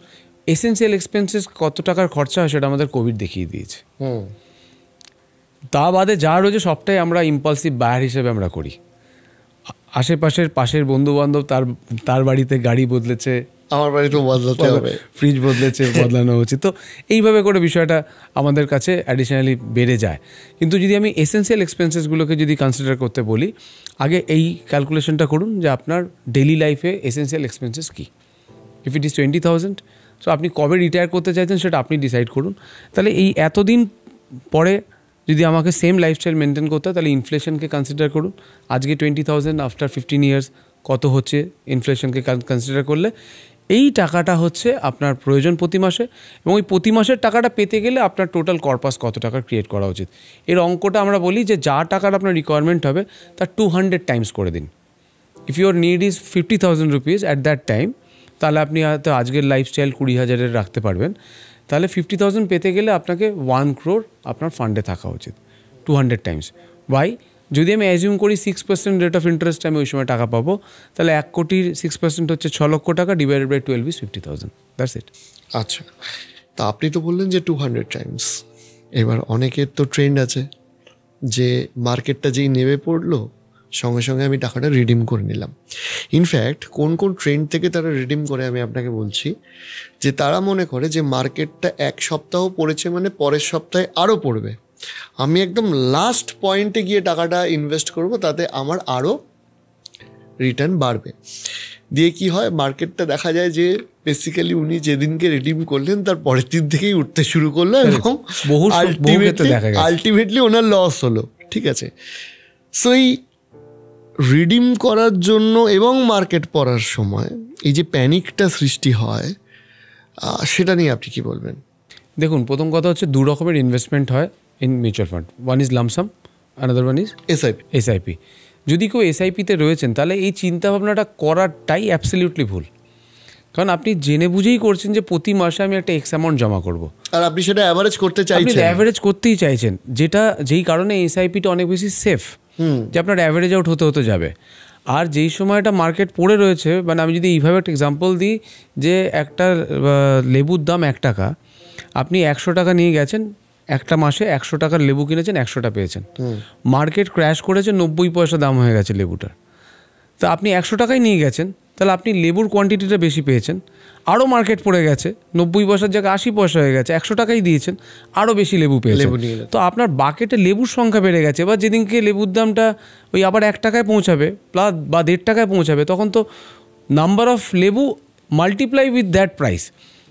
এসেন্সিয়াল এক্সপেন্সেস কত টাকার খরচা হয় সেটা আমাদের কোভিড দেখিয়ে দিয়েছে। তা বাদে যা রয়েছে সবটাই আমরা ইম্পালসিভ বায়ার হিসেবে আমরা করি। পাশের বন্ধুবান্ধব তার বাড়িতে গাড়ি বদলেছে, আমার বাড়িতেও বদলাতে হবে, ফ্রিজ বদলেছে, বদলানো উচিত। তো এইভাবে করে বিষয়টা আমাদের কাছে অ্যাডিশনালি বেড়ে যায়। কিন্তু যদি আমি এসেন্সিয়াল এক্সপেন্সেসগুলোকে যদি কনসিডার করতে বলি, আগে এই ক্যালকুলেশনটা করুন যে আপনার ডেইলি লাইফে এসেন্সিয়াল এক্সপেন্সেস কী। ইফ ইট ইজ 20,000, সো আপনি কবে রিটায়ার করতে চাইছেন সেটা আপনি ডিসাইড করুন। তাহলে এই এতদিন পরে যদি আমাকে সেম লাইফস্টাইল মেনটেন করতে হয় তাহলে ইনফ্লেশনকে কনসিডার করুন। আজকে 20,000 আফটার 15 ইয়ার্স কত হচ্ছে ইনফ্লেশনকে কনসিডার করলে। এই টাকাটা হচ্ছে আপনার প্রয়োজন প্রতি মাসে, এবং ওই প্রতি মাসের টাকাটা পেতে গেলে আপনার টোটাল কর্পাস কত টাকা ক্রিয়েট করা উচিত। এর অঙ্কটা আমরা বলি যে যা টাকার আপনার রিকোয়ারমেন্ট হবে তার 200 টাইমস করে দিন। If your need is 50,000 rupees at that time, তাহলে আপনি হয়তো আজকের লাইফস্টাইল 20,000-এর রাখতে পারবেন। তাহলে 50,000 পেতে গেলে আপনাকে 1 crore আপনার ফান্ডে থাকা উচিত 200 টাইমস। ওয়াই? যদি আমি অ্যাজিউম করি 6% রেট অফ ইন্টারেস্ট আমি ওই সময় টাকা পাবো, তাহলে 1 কোটির 6% হচ্ছে 6 লক্ষ টাকা, divided by 12 is 50,000। That's it. আচ্ছা, তা আপনি তো বললেন যে 200 টাইমস। এবার অনেকের তো ট্রেন্ড আছে যে মার্কেটটা যেই নেমে পড়লো সঙ্গে সঙ্গে আমি টাকাটা রিডিম করে নিলাম। ইনফ্যাক্ট কোন ট্রেন্ড থেকে তারা রিডিম করে আমি আপনাকে বলছি যে তারা মনে করে যে মার্কেটটা 1 সপ্তাহ পড়েছে মানে পরের সপ্তাহে আরও পড়বে, আমি একদম লাস্ট পয়েন্টে গিয়ে টাকাটা ইনভেস্ট করব, তাতে আমার আরও রিটার্ন বাড়বে। দিয়ে কি হয়, মার্কেটটা দেখা যায় যে বেসিক্যালি উনি যেদিনকে রিডিম করলেন তার পরের দিন থেকেই উঠতে শুরু করলো এবং আলটিমেটলি ওনার লস হলো। ঠিক আছে, সো এই রিডিম করার জন্য এবং মার্কেট পড়ার সময় এই যে প্যানিকটা সৃষ্টি হয় সেটা নিয়ে আপনি কি বলবেন? দেখুন, প্রথম কথা হচ্ছে 2 রকমের ইনভেস্টমেন্ট হয় in mutual fund. One is lump sum, another one is SIP. যদি কেউ এসআইপিতে রয়েছেন তাহলে এই চিন্তাভাবনাটা করাটাই অ্যাবসলিউটলি ভুল, কারণ আপনি জেনে বুঝেই করছেন যে প্রতি মাসে আমি একটা এক্স অ্যামাউন্ট জমা করব, আর আপনি সেটা অ্যাভারেজ করতে চাইছেন, অ্যাভারেজ করতেই চাইছেন, যেই কারণে এসআইপিটা অনেক বেশি সেফ, যে আপনার অ্যাভারেজ আউট হতে যাবে। আর যেই সময়টা মার্কেট পড়ে রয়েছে, মানে আমি যদি এইভাবে একটা এক্সাম্পল দিই যে একটা লেবুর দাম 1 টাকা, আপনি 100 টাকা নিয়ে গেছেন, একটা মাসে 100 টাকার লেবু কিনেছেন, 100টা পেয়েছেন। মার্কেট ক্র্যাশ করেছে, 90 পয়সা দাম হয়ে গেছে লেবুটার। তো আপনি 100 টাকায় নিয়ে গেছেন, তাহলে আপনি লেবুর কোয়ান্টিটিটা বেশি পেয়েছেন। আরও মার্কেট পড়ে গেছে, 90 পয়সার জায়গায় 80 পয়সা হয়ে গেছে, 100 টাকাই দিয়েছেন, আরও বেশি লেবু পেয়েছেন। তো আপনার বাকেটে লেবুর সংখ্যা বেড়ে গেছে। এবার যেদিনকে লেবুর দামটা ওই আবার 1 টাকায় পৌঁছাবে বা 1.5 টাকায় পৌঁছাবে, তখন তো নাম্বার অফ লেবু মাল্টিপ্লাই উইথ দ্যাট প্রাইস,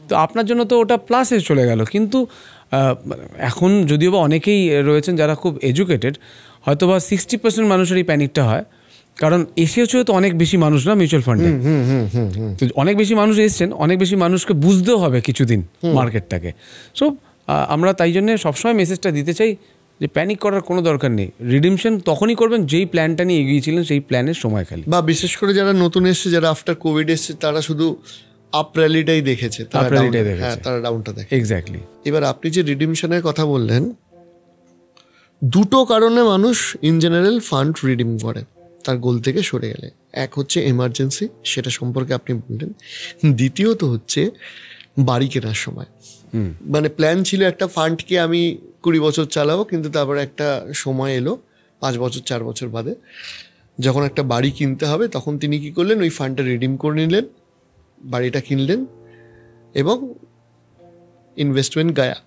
তো আপনার জন্য তো ওটা প্লাসে চলে গেল। কিন্তু এখন যদিও বা অনেকেই রয়েছেন যারা খুব এডুকেটেড, হয়তো বা 60% মানুষের এই প্যানিকটা হয়, কারণ এসেছে তো অনেক বেশি মানুষ না মিউচুয়াল ফান্ডে, তো অনেক বেশি মানুষ এসছেন, অনেক বেশি মানুষকে বুঝতেও হবে কিছুদিন মার্কেটটাকে। সো আমরা তাই জন্য সবসময় মেসেজটা দিতে চাই যে প্যানিক করার কোনো দরকার নেই। রিডিমশন তখনই করবেন যেই প্ল্যানটা নিয়ে এগিয়েছিলেন সেই প্ল্যানের সময় খালি। বা বিশেষ করে যারা নতুন এসছে, যারা আফটার কোভিড এসছে, তারা শুধু আপ র্যালিটাই দেখেছে, তারা ডাউনটা দেখে। এক্স্যাক্টলি। এবার আপনি যে রিডিমশনের কথা বললেন, 2টো কারণে মানুষ ইন জেনারেল ফান্ড রিডিম করে তার গোল থেকে সরে গেলে। এক হচ্ছে এমার্জেন্সি, সেটা সম্পর্কে আপনি বললেন। দ্বিতীয়ত হচ্ছে বাড়ি কেনার সময়, মানে প্ল্যান ছিল একটা ফান্ডকে আমি 20 বছর চালাবো, কিন্তু তারপরে একটা সময় এলো 5 বছর 4 বছর বাদে যখন একটা বাড়ি কিনতে হবে, তখন তিনি কি করলেন, ওই ফান্ডটা রিডিম করে নিলেন, বাড়িটা কিনলেন এবং ইনভেস্টমেন্ট গায়া।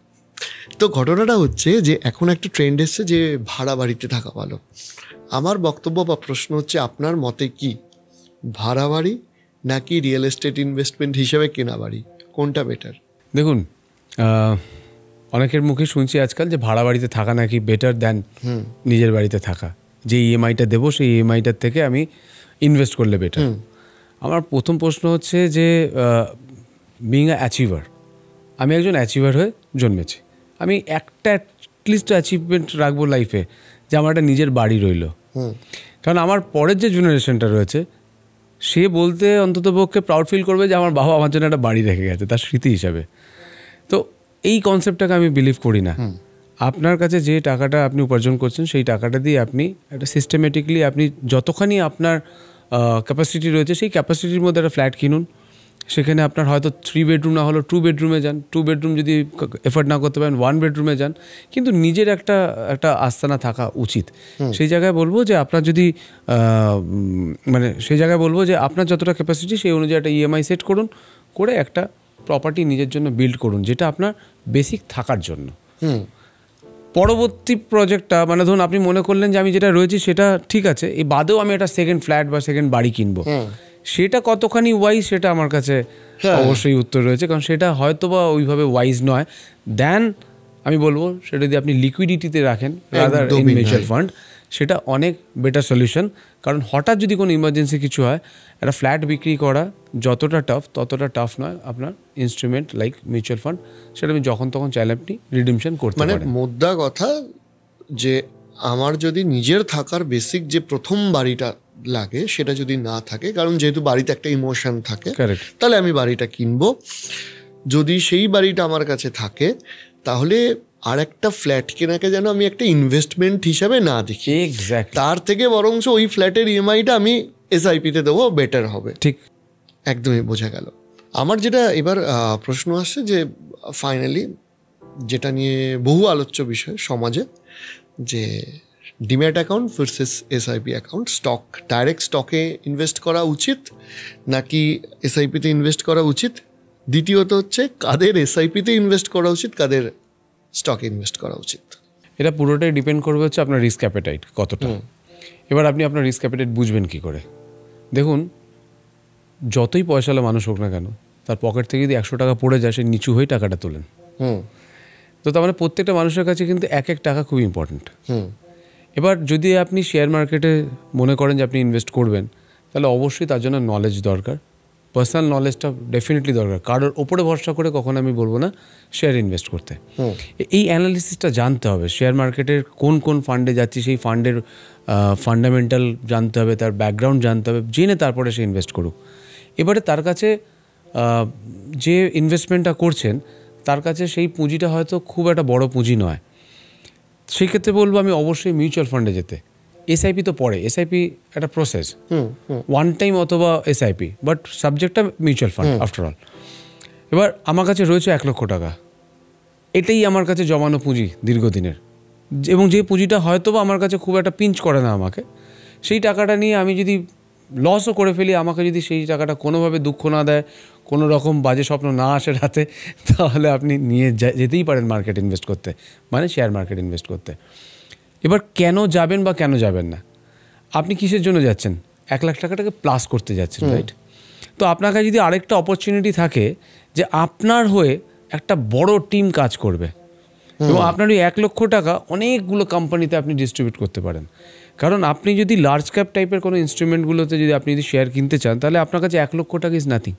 তো ঘটনাটা হচ্ছে যে এখন একটা ট্রেন্ড এসছে যে ভাড়া বাড়িতে থাকা ভালো। আমার বক্তব্য বা প্রশ্ন হচ্ছে, আপনার মতে কি ভাড়া বাড়ি নাকি রিয়েল এস্টেট ইনভেস্টমেন্ট হিসেবে কেনা বাড়ি, কোনটা বেটার? দেখুন, অনেকের মুখে শুনছি আজকাল যে ভাড়া বাড়িতে থাকা নাকি বেটার দ্যান নিজের বাড়িতে থাকা। যে ইএমআইটা দেবো সেই ইএমআইটার থেকে আমি ইনভেস্ট করলে বেটার। আমার প্রথম প্রশ্ন হচ্ছে যে বিইং আ অ্যাচিভার, আমি একজন অ্যাচিভার হয়ে জন্মেছি। আমি একটা অ্যাটলিস্ট অ্যাচিভমেন্ট রাখবো লাইফে, যে আমার একটা নিজের বাড়ি রইলো। কারণ আমার পরের যে জেনারেশনটা রয়েছে সে বলতে অন্তত পক্ষে প্রাউড ফিল করবে যে আমার বাবা আমার জন্য একটা বাড়ি রেখে গেছে তার স্মৃতি হিসাবে। তো এই কনসেপ্টটাকে আমি বিলিভ করি না। আপনার কাছে যে টাকাটা আপনি উপার্জন করছেন সেই টাকাটা দিয়ে আপনি একটা সিস্টেমেটিকলি আপনি যতখানি আপনার ক্যাপাসিটি রয়েছে সেই ক্যাপাসিটির মধ্যে একটা ফ্ল্যাট কিনুন। সেখানে আপনার হয়তো 3 বেডরুম না হলো 2 বেডরুমে যান, 2 বেডরুম যদি এফোর্ড না করতে পারেন 1 বেডরুমে যান, কিন্তু নিজের একটা আস্তানা থাকা উচিত। সেই জায়গায় বলবো যে আপনার যদি মানে সেই জায়গায় বলবো যে আপনার যতটা ক্যাপাসিটি সেই অনুযায়ী একটা ইএমআই সেট করুন, করে একটা প্রপার্টি নিজের জন্য বিল্ড করুন যেটা আপনার বেসিক থাকার জন্য। পরবর্তী প্রজেক্টটা মানে ধরুন আপনি মনে করলেন যে আমি যেটা রয়েছি সেটা ঠিক আছে, এই বাদেও আমি একটা সেকেন্ড ফ্ল্যাট বা সেকেন্ড বাড়ি কিনবো, সেটা কতখানি ওয়াইজ সেটা আমার কাছে অবশ্যই উত্তর রয়েছে। কারণ সেটা হয়তো বা ওইভাবে ওয়াইজ নয় দেন আমি বলবো সেটা যদি আপনি লিকুইডিটিতে রাখেন রাদার ইন মিউচুয়াল ফান্ড, সেটা অনেক বেটার সলিউশন। কারণ হঠাৎ যদি কোনো ইমার্জেন্সি কিছু হয়, একটা ফ্ল্যাট বিক্রি করা যতটা টাফ ততটা টাফ নয় আপনার ইনস্ট্রুমেন্ট লাইক মিউচুয়াল ফান্ড। সেটা আমি যখন তখন চাইলে আপনি রিডিমশন করতে পারেন। মানে মোদ্দা কথা যে আমার যদি নিজের থাকার বেসিক যে প্রথম বাড়িটা লাগে সেটা যদি না থাকে, কারণ যেহেতু বাড়িতে একটা ইমোশন থাকে, তাহলে আমি বাড়িটা কিনবো। যদি সেই বাড়িটা আমার কাছে থাকে তাহলে আর একটা ফ্ল্যাট কেনাকে যেন আমি একটা ইনভেস্টমেন্ট হিসাবে না দেখি, তার থেকে বরঞ্চ ওই ফ্ল্যাটের ইএমআইটা আমি এসআইপিতে দেবো, বেটার হবে। ঠিক, একদমই বোঝা গেল। আমার যেটা এবার প্রশ্ন আসছে যে ফাইনালি যেটা নিয়ে বহু আলোচ্য বিষয় সমাজে, যে demat account versus SIP account, stock direct স্টকে ইনভেস্ট করা উচিত নাকি এসআইপিতে ইনভেস্ট করা উচিত, দ্বিতীয়ত হচ্ছে কাদের এসআইপিতে ইনভেস্ট করা উচিত, কাদের স্টকে ইনভেস্ট করা উচিত। এটা পুরোটাই ডিপেন্ড করবে হচ্ছে আপনার রিস্ক অ্যাপেটাইট কতটা। এবার আপনি আপনার রিস্ক অ্যাপেটাইট বুঝবেন কী করে? দেখুন, যতই পয়সাওয়ালা মানুষ হোক না কেন, তার পকেট থেকে যদি 100 টাকা পড়ে যায় সে নিচু হয়ে টাকাটা তোলেন। তো তার মানে প্রত্যেকটা মানুষের কাছে কিন্তু এক এক টাকা খুব ইম্পর্টেন্ট। এবার যদি আপনি শেয়ার মার্কেটে মনে করেন যে আপনি ইনভেস্ট করবেন, তাহলে অবশ্যই তার জন্য নলেজ দরকার, পার্সোনাল নলেজটা ডেফিনেটলি দরকার। কারোর ওপরে ভরসা করে কখনো আমি বলবো না শেয়ার ইনভেস্ট করতে। এই অ্যানালিসিসটা জানতে হবে, শেয়ার মার্কেটের কোন কোন ফান্ডে যাচ্ছি সেই ফান্ডের ফান্ডামেন্টাল জানতে হবে, তার ব্যাকগ্রাউন্ড জানতে হবে, জেনে তারপরে সে ইনভেস্ট করুক। এবারে তার কাছে যে ইনভেস্টমেন্টটা করছেন তার কাছে সেই পুঁজিটা হয়তো খুব একটা বড় পুঁজি নয়, সেই ক্ষেত্রে বলবো আমি অবশ্যই মিউচুয়াল ফান্ডে যেতে। এসআইপি তো পরে, এসআইপি একটা প্রসেস, ওয়ান টাইম অথবা এসআইপি, বাট সাবজেক্টটা মিউচুয়াল ফান্ড আফটার অল। এবার আমার কাছে রয়েছে 1 লক্ষ টাকা, এটাই আমার কাছে জমানো পুঁজি দীর্ঘদিনের, এবং যে পুঁজিটা হয়তো বা আমার কাছে খুব একটা পিঞ্চ করে না আমাকে, সেই টাকাটা নিয়ে আমি যদি লসও করে ফেলি, আমাকে যদি সেই টাকাটা কোনোভাবে দুঃখ না দেয়, কোনো রকম বাজে স্বপ্ন না আসে রাতে, তাহলে আপনি নিয়ে যেতেই পারেন মার্কেট ইনভেস্ট করতে, মানে শেয়ার মার্কেট ইনভেস্ট করতে। এবার কেন যাবেন বা কেন যাবেন না, আপনি কিসের জন্য যাচ্ছেন? 1 লাখ টাকাটাকে প্লাস করতে যাচ্ছেন, রাইট? তো আপনার কাছে যদি আরেকটা অপরচুনিটি থাকে যে আপনার হয়ে একটা বড় টিম কাজ করবে এবং আপনার ওই 1 লক্ষ টাকা অনেকগুলো কোম্পানিতে আপনি ডিস্ট্রিবিউট করতে পারেন। কারণ আপনি যদি লার্জ ক্যাপ টাইপের কোনো ইনস্ট্রুমেন্টগুলোতে যদি আপনি যদি শেয়ার কিনতে চান, তাহলে আপনার কাছে 1 লক্ষ টাকা ইজ নাথিং।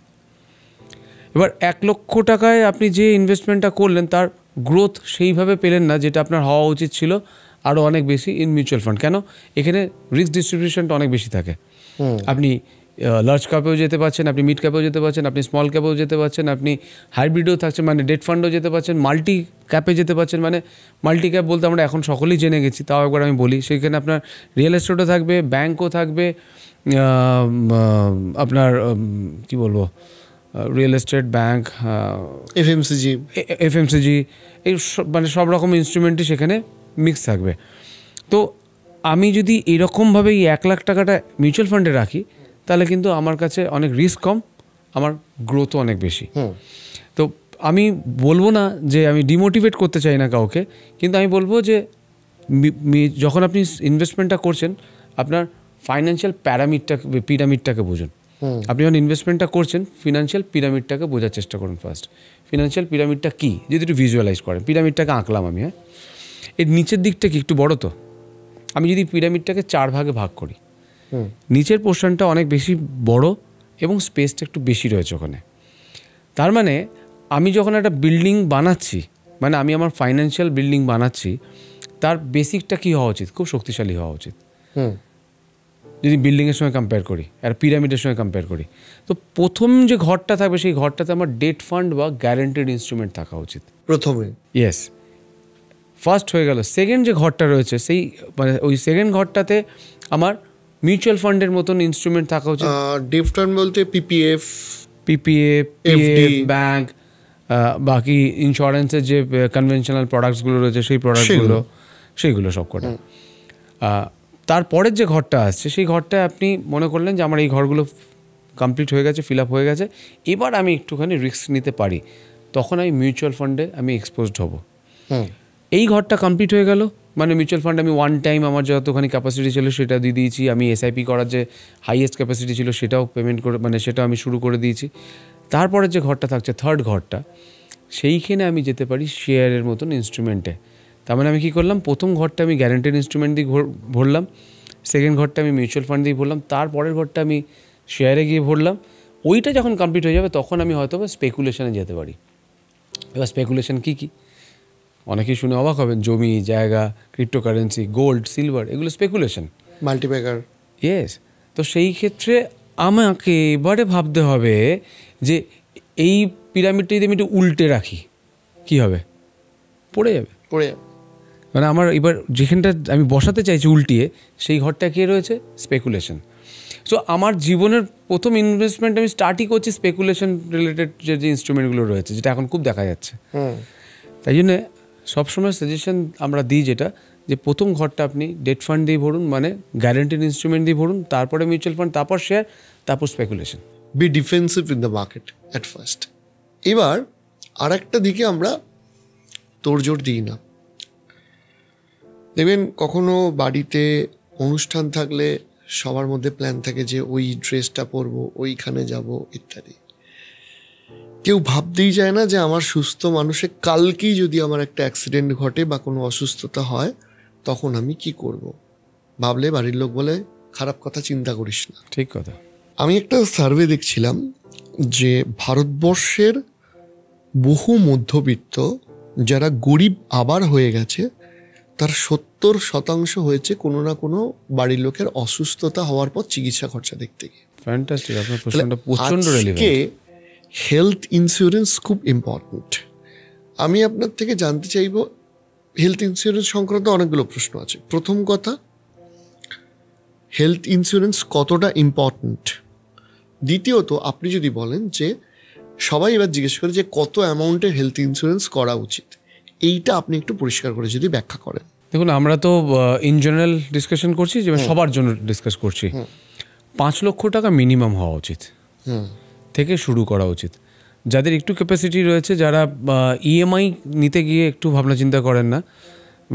এবার 1 লক্ষ টাকায় আপনি যে ইনভেস্টমেন্টটা করলেন তার গ্রোথ সেইভাবে পেলেন না যেটা আপনার হওয়া উচিত ছিল, আরও অনেক বেশি ইন মিউচুয়াল ফান্ড। কেন? এখানে রিস্ক ডিস্ট্রিবিউশনটা অনেক বেশি থাকে। আপনি লার্জ ক্যাপেও যেতে পারছেন, আপনি মিড ক্যাপেও যেতে পারছেন, আপনি স্মল ক্যাপেও যেতে পারছেন, আপনি হাইব্রিডেও থাকছেন মানে ডেট ফান্ডও যেতে পারছেন, মাল্টি ক্যাপে যেতে পারছেন। মানে মাল্টি ক্যাপ বলতে আমরা এখন সকলেই জেনে গেছি, তাও একবার আমি বলি, সেখানে আপনার রিয়েল এস্টেটও থাকবে, ব্যাঙ্কও থাকবে, আপনার কি বলবো, রিয়েল এস্টেট, ব্যাঙ্ক, এফএমসিজি, এই মানে সব রকম ইনস্ট্রুমেন্টই সেখানে মিক্স থাকবে। তো আমি যদি এরকমভাবে এই 1 লাখ টাকাটা মিউচুয়াল ফান্ডে রাখি, তাহলে কিন্তু আমার কাছে অনেক রিস্ক কম, আমার গ্রোথও অনেক বেশি। তো আমি বলবো না যে আমি ডিমোটিভেট করতে চাই না কাউকে, কিন্তু আমি বলবো যে যখন আপনি ইনভেস্টমেন্টটা করছেন আপনার ফাইন্যান্সিয়াল পিরামিডটাকে বুঝুন। আপনি যখন ইনভেস্টমেন্টটা করছেন ফিনান্সিয়াল পিরামিডটাকে বোঝার চেষ্টা করুন ফার্স্ট। ফিনান্সিয়াল পিরামিডটা কী যদি একটু ভিজুয়ালাইজ করেন, পিরামিডটাকে আঁকলাম আমি, হ্যাঁ, এর নিচের দিকটা কি একটু বড়, তো আমি যদি পিরামিডটাকে 4 ভাগে ভাগ করি, নিচের পোর্শনটা অনেক বেশি বড় এবং স্পেসটা একটু বেশি রয়েছে ওখানে। তার মানে আমি যখন একটা বিল্ডিং বানাচ্ছি, মানে আমি আমার ফাইন্যান্সিয়াল বিল্ডিং বানাচ্ছি, তার বেসিকটা কী হওয়া উচিত? খুব শক্তিশালী হওয়া উচিত। যদি বিল্ডিংয়ের সঙ্গে কম্পেয়ার করি আর পিরামিডের সঙ্গে কম্পেয়ার করি, তো প্রথম যে ঘরটা থাকবে সেই ঘরটাতে আমার ডেট ফান্ড বা গ্যারান্টেড ইনস্ট্রুমেন্ট থাকা উচিত প্রথমে। ইয়েস, ফার্স্ট হয়ে গেল। সেকেন্ড যে ঘরটা রয়েছে সেই মানে ওই সেকেন্ড ঘরটাতে আমার মিউচুয়াল ফান্ডের মতন ইনস্ট্রুমেন্ট থাকা উচিত। ডেট ফান্ড বলতে পিপিএফ, ব্যাংক, বাকি ইন্স্যুরেন্সের যে কনভেনশনাল প্রোডাক্টসগুলো রয়েছে সেই প্রোডাক্টগুলো, সেইগুলো সব কটা। তারপরের যে ঘরটা আসছে সেই ঘরটায় আপনি মনে করলেন যে আমার এই ঘরগুলো কমপ্লিট হয়ে গেছে, ফিল আপ হয়ে গেছে, এবার আমি একটুখানি রিস্ক নিতে পারি, তখন আমি মিউচুয়াল ফান্ডে আমি এক্সপোজড হব। এই ঘরটা কমপ্লিট হয়ে গেল, মানে মিউচুয়াল ফান্ড আমি ওয়ান টাইম আমার যতখানি ক্যাপাসিটি ছিল সেটা দিয়ে দিয়েছি, আমি এসআইপি করার যে হাইয়েস্ট ক্যাপাসিটি ছিল সেটাও পেমেন্ট করে, মানে সেটাও আমি শুরু করে দিয়েছি। তারপরে যে ঘরটা থাকছে থার্ড ঘরটা, সেইখানে আমি যেতে পারি শেয়ারের মতন ইনস্ট্রুমেন্টে। তার মানে আমি কী করলাম, প্রথম ঘরটা আমি গ্যারান্টেড ইনস্ট্রুমেন্ট দিয়ে ভরলাম, সেকেন্ড ঘরটা আমি মিউচুয়াল ফান্ড দিয়ে ভরলাম, তারপরের ঘরটা আমি শেয়ারে গিয়ে ভরলাম। ওইটা যখন কমপ্লিট হয়ে যাবে তখন আমি হয়তো স্পেকুলেশনে যেতে পারি। এবার স্পেকুলেশন কী কী অনেকেই শুনে অবাক হবেন, জমি জায়গা, ক্রিপ্টোকারেন্সি, গোল্ড, সিলভার, এগুলো স্পেকুলেশন, মাল্টিপ্যাকার। ইয়েস, তো সেই ক্ষেত্রে আমাকে এবারে ভাবতে হবে যে এই পিরামিডটা যদি আমি একটু উল্টে রাখি কী হবে? পড়ে যাবে। মানে আমার এবার যেখানটা আমি বসাতে চাইছি উল্টিয়ে, সেই ঘরটা কে রয়েছে? স্পেকুলেশন। সো আমার জীবনের প্রথম ইনভেস্টমেন্ট আমি স্টার্টই করছি স্পেকুলেশন রিলেটেড যে ইনস্ট্রুমেন্টগুলো রয়েছে, যেটা এখন খুব দেখা যাচ্ছে। তাই জন্য সবসময় সাজেশন আমরা দিই যেটা, যে প্রথম ঘরটা আপনি ডেট ফান্ড দিয়ে ভরুন, মানে গ্যারান্টেড ইনস্ট্রুমেন্ট দিয়ে ভরুন, তারপরে মিউচুয়াল ফান্ড, তারপর শেয়ার, তারপর speculation. Be defensive in the market at first. এবার আর একটা দিকে আমরা তোড়জোড় দিই না। দেখবেন কখনো বাড়িতে অনুষ্ঠান থাকলে সবার মধ্যে প্ল্যান থাকে যে ওই ড্রেসটা পরবো, ওইখানে যাব ইত্যাদি। কেউ ভাবতেই চায় না যে আমার সুস্থ মানুষের কালকেই যদি আমার একটা অ্যাক্সিডেন্ট ঘটে বা কোনো অসুস্থতা হয় তখন আমি কি করব। ভাবলে বাড়ির লোক বলে খারাপ কথা চিন্তা করিস না। ঠিক কথা। আমি একটা সার্ভে দেখছিলাম যে ভারতবর্ষের বহু মধ্যবিত্ত যারা গরিব আবার হয়ে গেছে তার 70% হয়েছে কোনো না কোনো বাড়ির লোকের অসুস্থতা হওয়ার পর চিকিৎসা খরচা দেখতে গিয়ে। ফ্যান্টাস্টিক, আপনার প্রশ্নটা প্রচন্ড রিলেভেন্ট। হেলথ ইন্স্যুরেন্স খুব ইম্পর্টেন্ট। আমি আপনার থেকে জানতে চাইব, হেলথ ইন্স্যুরেন্স সংক্রান্ত অনেকগুলো প্রশ্ন আছে। প্রথম কথা, হেলথ ইন্স্যুরেন্স কতটা ইম্পর্টেন্ট? দ্বিতীয়ত, আপনি যদি বলেন যে সবাই এবার জিজ্ঞেস করে যে কত অ্যামাউন্টের হেলথ ইন্স্যুরেন্স করা উচিত, এইটা আপনি একটু পরিষ্কার করে যদি ব্যাখ্যা করেন। দেখুন, আমরা তো ইন জেনারেল ডিসকাশন করছি, যে সবার জন্য ডিসকাস করছি। 5 লক্ষ টাকা মিনিমাম হওয়া উচিত থেকে শুরু করা উচিত। যাদের একটু ক্যাপাসিটি রয়েছে, যারা ইএমআই নিতে গিয়ে একটু ভাবনা চিন্তা করেন না।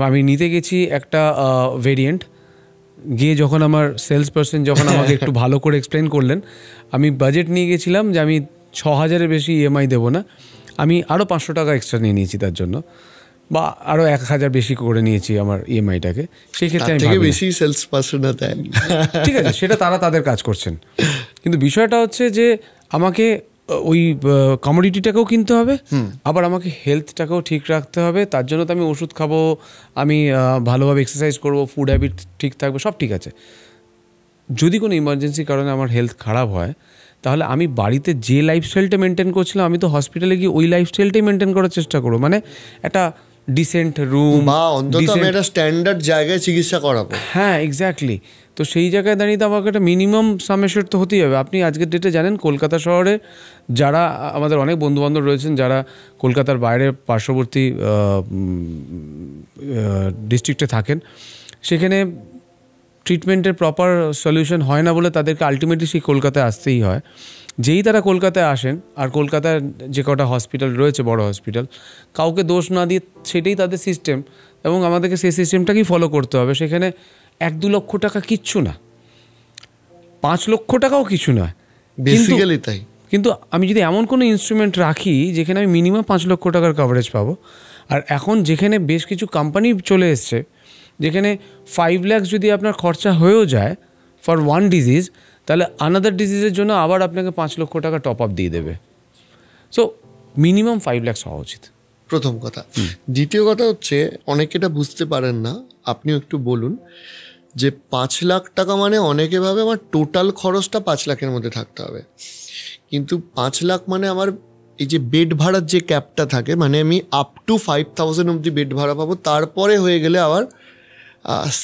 আমি নিতে গেছি একটা ভেরিয়েন্ট, গিয়ে যখন আমার সেলস পার্সন যখন আমাকে একটু ভালো করে এক্সপ্লেন করলেন, আমি বাজেট নিয়ে গেছিলাম যে আমি 6,000-এর বেশি ইএমআই দেবো না, আমি আরও 500 টাকা এক্সট্রা নিয়ে নিয়েছি তার জন্য, বা আরও 1,000 বেশি করে নিয়েছি আমার ইএমআইটাকে। সেই ক্ষেত্রে আমি বেশি সেলস পার্সন দেন, ঠিক আছে, সেটা তারা তাদের কাজ করছেন। কিন্তু বিষয়টা হচ্ছে যে আমাকে ওই কমোডিটিটাকেও কিনতে হবে, আবার আমাকে হেলথটাকেও ঠিক রাখতে হবে। তার জন্য তো আমি ওষুধ খাবো, আমি ভালোভাবে এক্সারসাইজ করবো, ফুড হ্যাবিট ঠিক থাকবে, সব ঠিক আছে। যদি কোনো ইমার্জেন্সি কারণে আমার হেলথ খারাপ হয়, তাহলে আমি বাড়িতে যে লাইফস্টাইলটা মেনটেন করছিলাম, আমি তো হসপিটালে গিয়ে ওই লাইফস্টাইলটাই মেনটেন করার চেষ্টা করবো। মানে একটা ডিসেন্ট রুম বা অন্তত আমি একটা স্ট্যান্ডার্ড জায়গায় চিকিৎসা করাবো। হ্যাঁ, এক্স্যাক্টলি। তো সেই জায়গায় দাঁড়িয়ে তো আমাকে একটা মিনিমাম সামেশন তো হতেই হবে। আপনি আজকের ডেটে জানেন, কলকাতা শহরে যারা আমাদের অনেক বন্ধুবান্ধব রয়েছেন যারা কলকাতার বাইরে পার্শ্ববর্তী ডিস্ট্রিক্টে থাকেন, সেখানে ট্রিটমেন্টের প্রপার সলিউশন হয় না বলে তাদেরকে আলটিমেটলি সেই কলকাতায় আসতেই হয়। যেই তারা কলকাতায় আসেন, আর কলকাতায় যে কটা হসপিটাল রয়েছে বড় হসপিটাল, কাউকে দোষ না দিয়ে সেটাই তাদের সিস্টেম, এবং আমাদেরকে সেই সিস্টেমটাকেই ফলো করতে হবে। সেখানে 1-2 লক্ষ টাকা কিচ্ছু না, 5 লক্ষ টাকাও কিছু নয় বেসিক্যালি তাই। কিন্তু আমি যদি এমন কোনো ইনস্ট্রুমেন্ট রাখি যেখানে আমি মিনিমাম 5 লক্ষ টাকার কভারেজ পাবো, আর এখন যেখানে বেশ কিছু কোম্পানি চলে এসছে যেখানে 5 লাখ যদি আপনার খরচা হয়েও যায় ফর ওয়ান ডিজিজ, তাহলে আনাদার ডিজিজের জন্য আবার আপনাকে 5 লক্ষ টাকা টপ আপ দিয়ে দেবে। সো মিনিমাম 5 লাখ হওয়া উচিত, প্রথম কথা। দ্বিতীয় কথা হচ্ছে, অনেকে এটা বুঝতে পারেন না, আপনিও একটু বলুন যে 5 লাখ টাকা মানে অনেকে ভাবে আমার টোটাল খরচটা 5 লাখের মধ্যে থাকতে হবে, কিন্তু 5 লাখ মানে আমার এই যে বেড ভাড়ার যে ক্যাপটা থাকে, মানে আমি আপ টু 5,000 অবধি বেড ভাড়া পাবো, তারপরে হয়ে গেলে আবার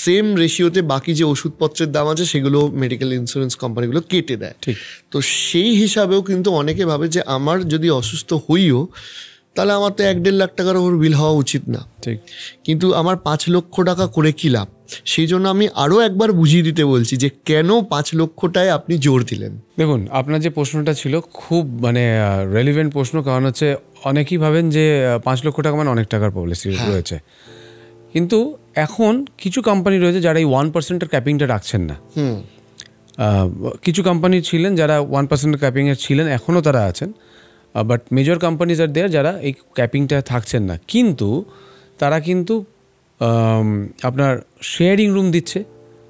সেম রেশিওতে বাকি যে ওষুধপত্রের দাম আছে সেগুলো মেডিকেল ইন্স্যুরেন্স কোম্পানিগুলো কেটে দেয়। ঠিক। তো সেই হিসাবেও কিন্তু অনেকে ভাবে যে আমার যদি অসুস্থ হইও তাহলে আমার তো 1-1.5 লাখ টাকার ওপর বিল হওয়া উচিত না। ঠিক। কিন্তু আমার 5 লক্ষ টাকা করে কি লাভ? সেই জন্য আমি আরও একবার বুঝিয়ে দিতে বলছি যে কেন 5 লক্ষটায় আপনি জোর দিলেন। দেখুন, আপনার যে প্রশ্নটা ছিল খুব মানে রেলিভেন্ট প্রশ্ন, কারণ হচ্ছে অনেকেই ভাবেন যে 5 লক্ষ টাকা মানে অনেক টাকার পলিসি রয়েছে, কিন্তু এখন কিছু কোম্পানি রয়েছে যারা এই 1%-এর ক্যাপিংটা রাখছেন না। কিছু কোম্পানি ছিলেন যারা 1%-এর ক্যাপিংয়ের ছিলেন, এখনও তারা আছেন, বাট মেজর কোম্পানিজ আর দেয়ার যারা এই ক্যাপিংটা থাকছেন না, কিন্তু তারা কিন্তু আপনার শেয়ারিং রুম দিচ্ছে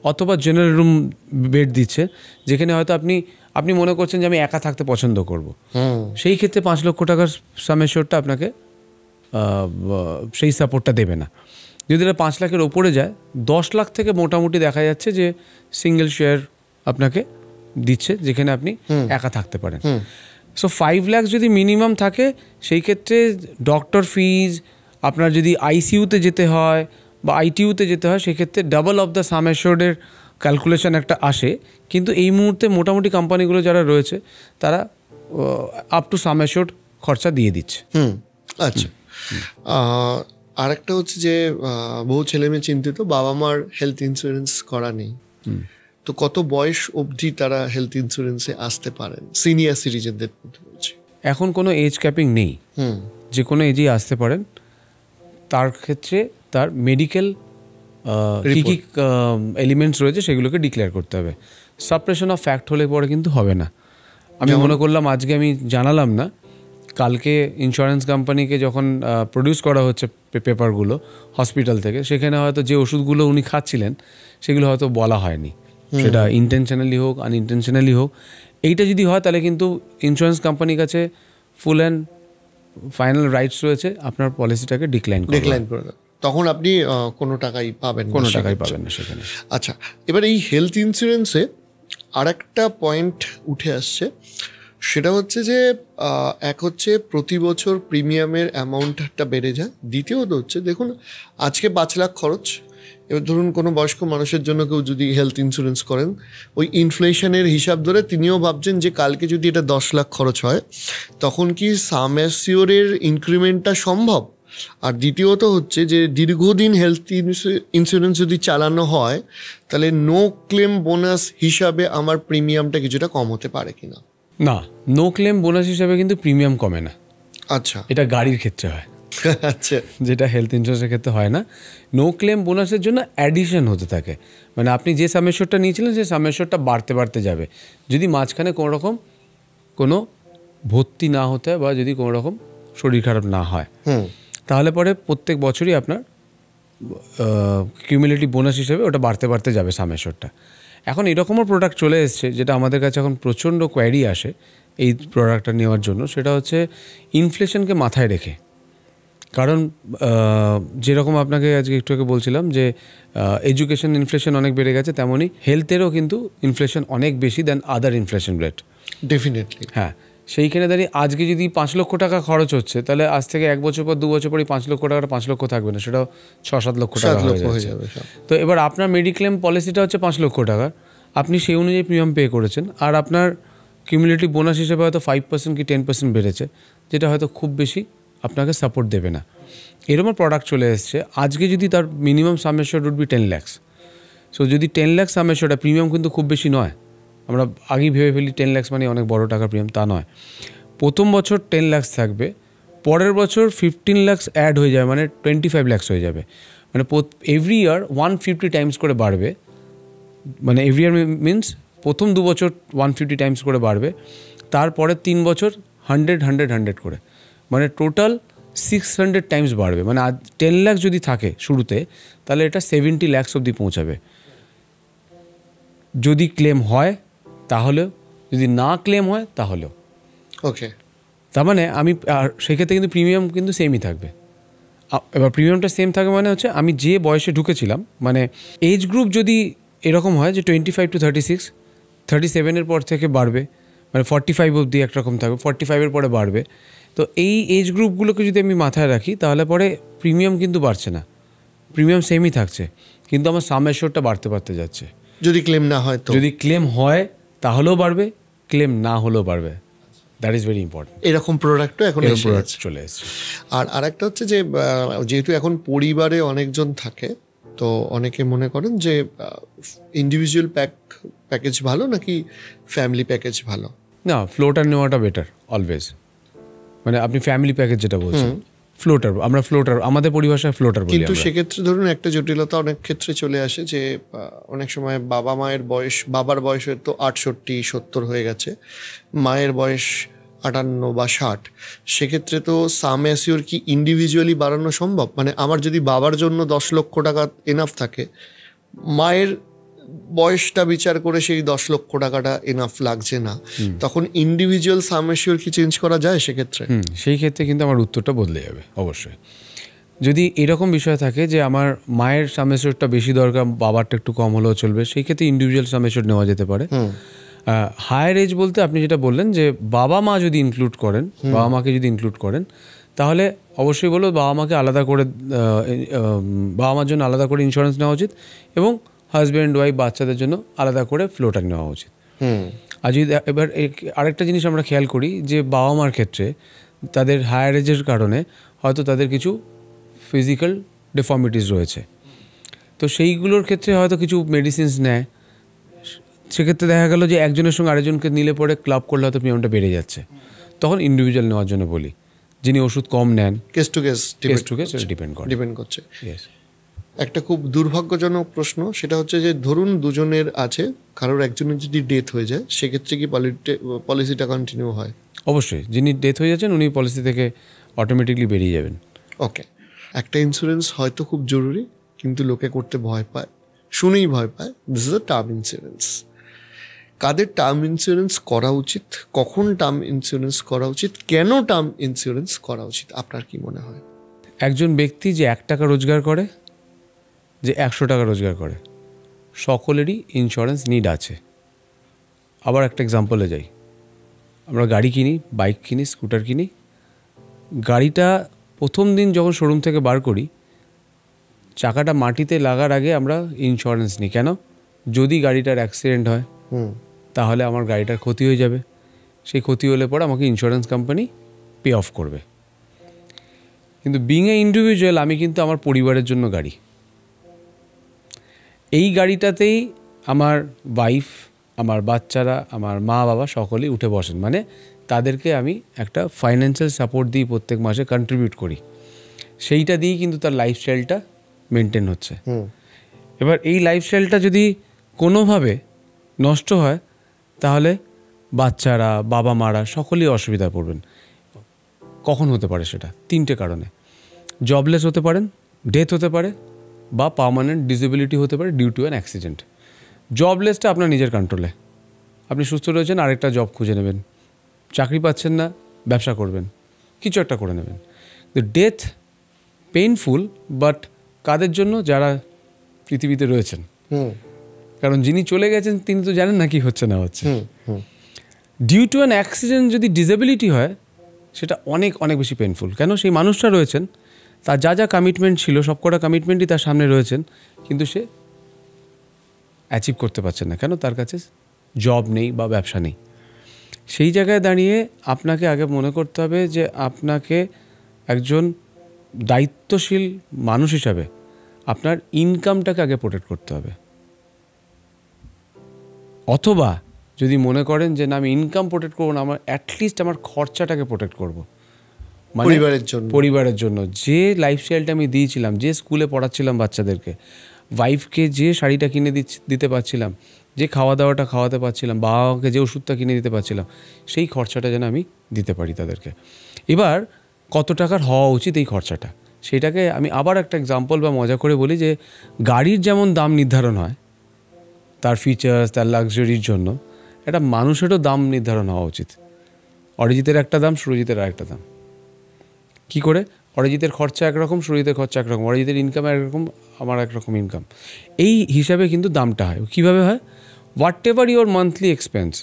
অথবা জেনারেল রুম বেড দিচ্ছে, যেখানে হয়তো আপনি মনে করছেন যে আমি একা থাকতে পছন্দ করব, সেই ক্ষেত্রে 5 লক্ষ টাকার সাম অ্যাসিওরটা আপনাকে সেই সাপোর্টটা দেবে না। যদি এটা 5 লাখের ওপরে যায়, 10 লাখ থেকে মোটামুটি দেখা যাচ্ছে যে সিঙ্গেল শেয়ার আপনাকে দিচ্ছে, যেখানে আপনি একা থাকতে পারেন। সো 5 লাখ যদি মিনিমাম থাকে, সেই ক্ষেত্রে ডক্টর ফিজ, আপনার যদি আইসিইউতে যেতে হয় বা আইটিইউতে যেতে হয়, সেক্ষেত্রে ডাবল অফ দ্য সাম অ্যাসিওর্ডের ক্যালকুলেশন একটা আসে। কিন্তু এই মুহূর্তে মোটামুটি কোম্পানিগুলো যারা রয়েছে তারা আপ টু সাম অ্যাসিওর্ড খরচা দিয়ে দিচ্ছে। আচ্ছা, আরেকটা হচ্ছে যে বহু ছেলেমেয়ে চিন্তিত বাবা মার হেলথ ইন্স্যুরেন্স করা নেই, তো কত বয়স অবধি তারা হেলথ ইন্স্যুরেন্সে আসতে পারেন? সিনিয়র সিটিজেনদের মধ্যে বলছি। এখন কোনো এজ ক্যাপিং নেই, যে কোনো এজেই আসতে পারেন। তার ক্ষেত্রে তার মেডিকেল কী কী এলিমেন্টস রয়েছে সেগুলোকে ডিক্লেয়ার করতে হবে। সাপ্রেশন অফ ফ্যাক্ট হলে পরে কিন্তু হবে না। আমি মনে করলাম আজকে আমি জানালাম না, কালকে ইন্স্যুরেন্স কোম্পানিকে যখন প্রডিউস করা হচ্ছে পেপারগুলো হসপিটাল থেকে, সেখানে হয়তো যে ওষুধগুলো উনি খাচ্ছিলেন সেগুলো হয়তো বলা হয়নি, সেটা ইন্টেনশনালি হোক আনইন্টেনশনালি হোক। এইটা যদি হয় তাহলে কিন্তু ইন্স্যুরেন্স কোম্পানির কাছে ফুল অ্যান্ড ফাইনাল রাইটস রয়েছে আপনার পলিসিটাকে ডিক্লাইন করে দেওয়ার। তখন আপনি কোনো টাকাই পাবেন না সেখানে। আচ্ছা, এবার এই হেলথ ইন্স্যুরেন্সে আরেকটা পয়েন্ট উঠে আসছে, সেটা হচ্ছে যে এক হচ্ছে প্রতি বছর প্রিমিয়ামের অ্যামাউন্টটা বেড়ে যায়, দ্বিতীয়ত হচ্ছে দেখুন আজকে 5 লাখ খরচ, এবার ধরুন কোনো বয়স্ক মানুষের জন্য কেউ যদি হেলথ ইন্স্যুরেন্স করেন, ওই ইনফ্লেশনের হিসাব ধরে তিনিও ভাবছেন যে কালকে যদি এটা 10 লাখ খরচ হয় তখন কি সাম অ্যাসিওরের ইনক্রিমেন্টটা সম্ভব? আর দ্বিতীয়ত হচ্ছে যে দীর্ঘদিন হেলথ ইন্স্যুরেন্স যদি চালানো হয় তাহলে নো ক্লেম বোনাস হিসাবে আমার প্রিমিয়ামটা কিছুটা কম হতে পারে কিনা? না, নো ক্লেম বোনাস হিসাবে কিন্তু প্রিমিয়াম কমে না। আচ্ছা, এটা গাড়ির ক্ষেত্রে হয়। আচ্ছা, যেটা হেলথ ইন্স্যুরেন্সের ক্ষেত্রে হয় না। নো ক্লেম বোনাসের জন্য অ্যাডিশন হতে থাকে, মানে আপনি যে সাম অ্যাসিওরটা নিয়েছিলেন সেই সাম অ্যাসিওরটা বাড়তে যাবে। যদি মাঝখানে কোনো রকম কোনো ভর্তি না হতে হয় বা যদি কোনো রকম শরীর খারাপ না হয়, তাহলে পরে প্রত্যেক বছরই আপনার কিউমুলেটিভ বোনাস হিসেবে ওটা বাড়তে যাবে সাম অ্যাসিওরটা। এখন এরকমও প্রোডাক্ট চলে এসছে যেটা আমাদের কাছে এখন প্রচণ্ড কোয়ারি আসে এই প্রোডাক্টটা নেওয়ার জন্য, সেটা হচ্ছে ইনফ্লেশনকে মাথায় রেখে। কারণ যেরকম আপনাকে আজকে একটু আগে বলছিলাম যে এডুকেশন ইনফ্লেশন অনেক বেড়ে গেছে, তেমনই হেলথেরও কিন্তু ইনফ্লেশন অনেক বেশি দেন আদার ইনফ্লেশন রেট। ডেফিনেটলি। হ্যাঁ, সেইখানে দাঁড়িয়ে আজকে যদি 5 লক্ষ টাকা খরচ হচ্ছে, তাহলে আজ থেকে 1 বছর পর 2 বছর পরই 5 লক্ষ টাকাটা 5 লক্ষ থাকবে না, সেটাও 6-7 লক্ষ টাকা হয়ে যাবে। তো এবার আপনার মেডিক্লেম পলিসিটা হচ্ছে 5 লক্ষ টাকার, আপনি সেই অনুযায়ী প্রিমিয়াম পে করেছেন, আর আপনার কিউমুলেটিভ বোনাস হিসেবে হয়তো 5% কি 10% বেড়েছে, যেটা হয়তো খুব বেশি আপনাকে সাপোর্ট দেবে না। এরকম প্রোডাক্ট চলে এসছে। আজকে যদি তার minimum sum assured would be 10 lakhs, so যদি 10 লাখ সাম অ্যাসিওরড, প্রিমিয়াম কিন্তু খুব বেশি নয়, আমরা আগেই ভেবে ফেলি 10 লাখ মানে অনেক বড় টাকা প্রিমিয়াম, তা নয়। প্রথম বছর 10 লাখ থাকবে, পরের বছর 15 লাখ অ্যাড হয়ে যাবে, মানে 25 লাখ হয়ে যাবে, মানে এভরি ইয়ার 150 টাইমস করে বাড়বে, মানে এভরি ইয়ার মিনস প্রথম 2 বছর 150 টাইমস করে বাড়বে, তারপরে 3 বছর 100 করে, মানে টোটাল 600 টাইমস বাড়বে। মানে 10 লাখ যদি থাকে শুরুতে, তাহলে এটা 70 লাখ অবধি পৌঁছাবে। যদি ক্লেম হয় তাহলেও, যদি না ক্লেম হয় তাহলেও। ওকে, তার মানে আমি সেক্ষেত্রে কিন্তু প্রিমিয়াম কিন্তু সেমই থাকবে। এবার প্রিমিয়ামটা সেম থাকবে মানে হচ্ছে আমি যে বয়সে ঢুকেছিলাম, মানে এজ গ্রুপ যদি এরকম হয় যে 25 to 36, 37-এর পর থেকে বাড়বে, মানে 45 অবধি একরকম থাকবে, 45-এর পরে বাড়বে। তো এই এজ গ্রুপগুলোকে যদি আমি মাথায় রাখি, তাহলে পরে প্রিমিয়াম কিন্তু বাড়ছে না, প্রিমিয়াম সেমই থাকছে, কিন্তু আমার সাম অ্যাসিওরডটা বাড়তে যাচ্ছে। যদি ক্লেম না হয় তো? যদি ক্লেম হয় তাহলেও বাড়বে, ক্লেম না হলেও বাড়বে। That is very important. এরকম প্রোডাক্টও এখন চলে এসেছে। আর আরেকটা হচ্ছে যে যেহেতু এখন পরিবারে অনেকজন থাকে, তো অনেকে মনে করেন যে ইন্ডিভিজুয়াল প্যাকেজ ভালো নাকি ফ্যামিলি প্যাকেজ ভালো? না, ফ্লোটার নেওয়াটা বেটার অলওয়েজ। মানে আপনি ফ্যামিলি প্যাকেজ যেটা বলছেন, ফ্লোটার, আমরা ফ্লোটার, আমাদের পরিভাষায় ফ্লোটার বলি। কিন্তু সেক্ষেত্রে ধরুন একটা জটিলতা অনেক ক্ষেত্রে চলে আসে যে অনেক সময় বাবা মায়ের বয়স, বাবার বয়স হয়তো 68-70 হয়ে গেছে, মায়ের বয়স 58 বা 60, সেক্ষেত্রে তো সাম অ্যাসিওর কি ইন্ডিভিজুয়ালি বাড়ানো সম্ভব? মানে আমার যদি বাবার জন্য 10 লক্ষ টাকা এনাফ থাকে, মায়ের বয়সটা বিচার করে সেই 10 লক্ষ টাকাটা এনাফ লাগছে না, তখন ইন্ডিভিজুয়াল সাম অ্যাসিওর কি চেঞ্জ করা যায় সেক্ষেত্রে? সেই ক্ষেত্রে কিন্তু আমার উত্তরটা বদলে যাবে অবশ্যই। যদি এরকম বিষয় থাকে যে আমার মায়ের সাম অ্যাসিওরটা বেশি দরকার, বাবারটা একটু কম হলেও চলবে, সেই ক্ষেত্রে ইন্ডিভিজুয়াল সাম অ্যাসিওর নেওয়া যেতে পারে। হায়ার এজ বলতে আপনি যেটা বললেন যে বাবা মা যদি ইনক্লুড করেন, বাবা মাকে যদি ইনক্লুড করেন, তাহলে অবশ্যই বলবো বাবা মাকে আলাদা করে, বাবা মার জন্য আলাদা করে ইন্স্যুরেন্স নেওয়া উচিত, এবং হাজব্যান্ড ওয়াইফ বাচ্চাদের জন্য আলাদা করে ফ্লোটার নেওয়া উচিত। আর যদি এবার আরেকটা জিনিস আমরা খেয়াল করি যে বাবা মার ক্ষেত্রে তাদের হায়ার এজের কারণে হয়তো তাদের কিছু ফিজিক্যাল ডিফর্মিটিস রয়েছে, তো সেইগুলোর ক্ষেত্রে হয়তো কিছু মেডিসিনস নেয়, সেক্ষেত্রে দেখা গেল যে একজনের সঙ্গে আরেকজনকে নিলে পরে ক্লাব করলে হয়তো প্রিমিয়ামটা বেড়ে যাচ্ছে, তখন ইন্ডিভিজুয়াল নেওয়ার জন্য বলি। যিনি ওষুধ কম নেন, কেস টু কেস ডিপেন্ড করছে। একটা খুব দুর্ভাগ্যজনক প্রশ্ন, সেটা হচ্ছে যে ধরুন দুজনের আছে, কারোর একজনের যদি ডেথ হয়ে যায়, সেক্ষেত্রে কি পলিসিটা কন্টিনিউ হয়? অবশ্যই, যিনি ডেথ হয়ে যাচ্ছেন উনি পলিসি থেকে অটোমেটিকলি বেরিয়ে যাবেন। ওকে, একটা ইন্স্যুরেন্স হয়তো খুব জরুরি, কিন্তু লোকে করতে ভয় পায়, শুনেই ভয় পায়, this is a term insurance. কাদের টার্ম ইন্স্যুরেন্স করা উচিত, কখন টার্ম ইন্স্যুরেন্স করা উচিত, কেন টার্ম ইন্স্যুরেন্স করা উচিত, আপনার কি মনে হয়? একজন ব্যক্তি যে 1 টাকা রোজগার করে, যে 100 টাকা রোজগার করে, সকলেরই ইন্স্যুরেন্স নিড আছে। আবার একটা এক্সাম্পলে যাই, আমরা গাড়ি কিনি, বাইক কিনি, স্কুটার কিনি, গাড়িটা প্রথম দিন যখন শোরুম থেকে বার করি, চাকাটা মাটিতে লাগার আগে আমরা ইন্স্যুরেন্স নিই। কেন? যদি গাড়িটার অ্যাক্সিডেন্ট হয় তাহলে আমার গাড়িটার ক্ষতি হয়ে যাবে, সেই ক্ষতি হলে পরে আমাকে ইন্স্যুরেন্স কোম্পানি পে অফ করবে। কিন্তু বিং এ ইন্ডিভিজুয়াল, আমি কিন্তু আমার পরিবারের জন্য গাড়ি, এই গাড়িটাতেই আমার ওয়াইফ, আমার বাচ্চারা, আমার মা বাবা সকলেই উঠে বসেন, মানে তাদেরকে আমি একটা ফাইন্যান্সিয়াল সাপোর্ট দিই, প্রত্যেক মাসে কন্ট্রিবিউট করি, সেইটা দিয়েই কিন্তু তার লাইফস্টাইলটা মেনটেন হচ্ছে। এবার এই লাইফস্টাইলটা যদি কোনোভাবে নষ্ট হয়, তাহলে বাচ্চারা, বাবা মারা সকলেই অসুবিধায় পড়বেন। কখন হতে পারে সেটা? 3টে কারণে। জবলেস হতে পারেন, ডেথ হতে পারে, বা পার্মানেন্ট ডিসেবিলিটি হতে পারে ডিউ টু অ্যান অ্যাক্সিডেন্ট। জবলেসটা আপনার নিজের কন্ট্রোলে, আপনি সুস্থ রয়েছেন, আরেকটা জব খুঁজে নেবেন, চাকরি পাচ্ছেন না, ব্যবসা করবেন, কিছু একটা করে নেবেন। ডেথ পেইনফুল, বাট কাদের জন্য? যারা পৃথিবীতে রয়েছেন, কারণ যিনি চলে গেছেন তিনি তো জানেন না কি হচ্ছে না হচ্ছে। ডিউ টু অ্যান অ্যাক্সিডেন্ট যদি ডিসেবিলিটি হয়, সেটা অনেক অনেক বেশি পেইনফুল। কেন? সেই মানুষটা রয়েছেন, তার যা যা কমিটমেন্ট ছিল সবকটা কমিটমেন্টই তার সামনে রয়েছেন, কিন্তু সে অ্যাচিভ করতে পারছেন না। কেন? তার কাছে জব নেই বা ব্যবসা নেই। সেই জায়গায় দাঁড়িয়ে আপনাকে আগে মনে করতে হবে যে আপনাকে একজন দায়িত্বশীল মানুষ হিসাবে আপনার ইনকামটাকে আগে প্রোটেক্ট করতে হবে। অথবা যদি মনে করেন যে না আমি ইনকাম প্রোটেক্ট করবো না, আমার অ্যাটলিস্ট আমার খরচাটাকে প্রোটেক্ট করবো, পরিবারের জন্য যে লাইফস্টাইলটা আমি দিয়েছিলাম, যে স্কুলে পড়াচ্ছিলাম বাচ্চাদেরকে, ওয়াইফকে যে শাড়িটা কিনে দিতে পারছিলাম, যে খাওয়া দাওয়াটা খাওয়াতে পারছিলাম, বাবা মাকে যে ওষুধটা কিনে দিতে পারছিলাম, সেই খরচাটা যেন আমি দিতে পারি তাদেরকে। এবার কত টাকার হওয়া উচিত এই খরচাটা, সেটাকে আমি আবার একটা এক্সাম্পল বা মজা করে বলি যে গাড়ির যেমন দাম নির্ধারণ হয় তার ফিচার্স, তার লাক্সারির জন্য, একটা মানুষেরও দাম নির্ধারণ হওয়া উচিত। অরিজিতের একটা দাম, সুরজিতের আরেকটা দাম। কী করে? অরিজিতের খরচা একরকম, সুরজিতের খরচা একরকম, অরিজিতের ইনকাম একরকম, আমার একরকম ইনকাম। এই হিসাবে কিন্তু দামটা হয়। কীভাবে হয়? What ever your monthly expense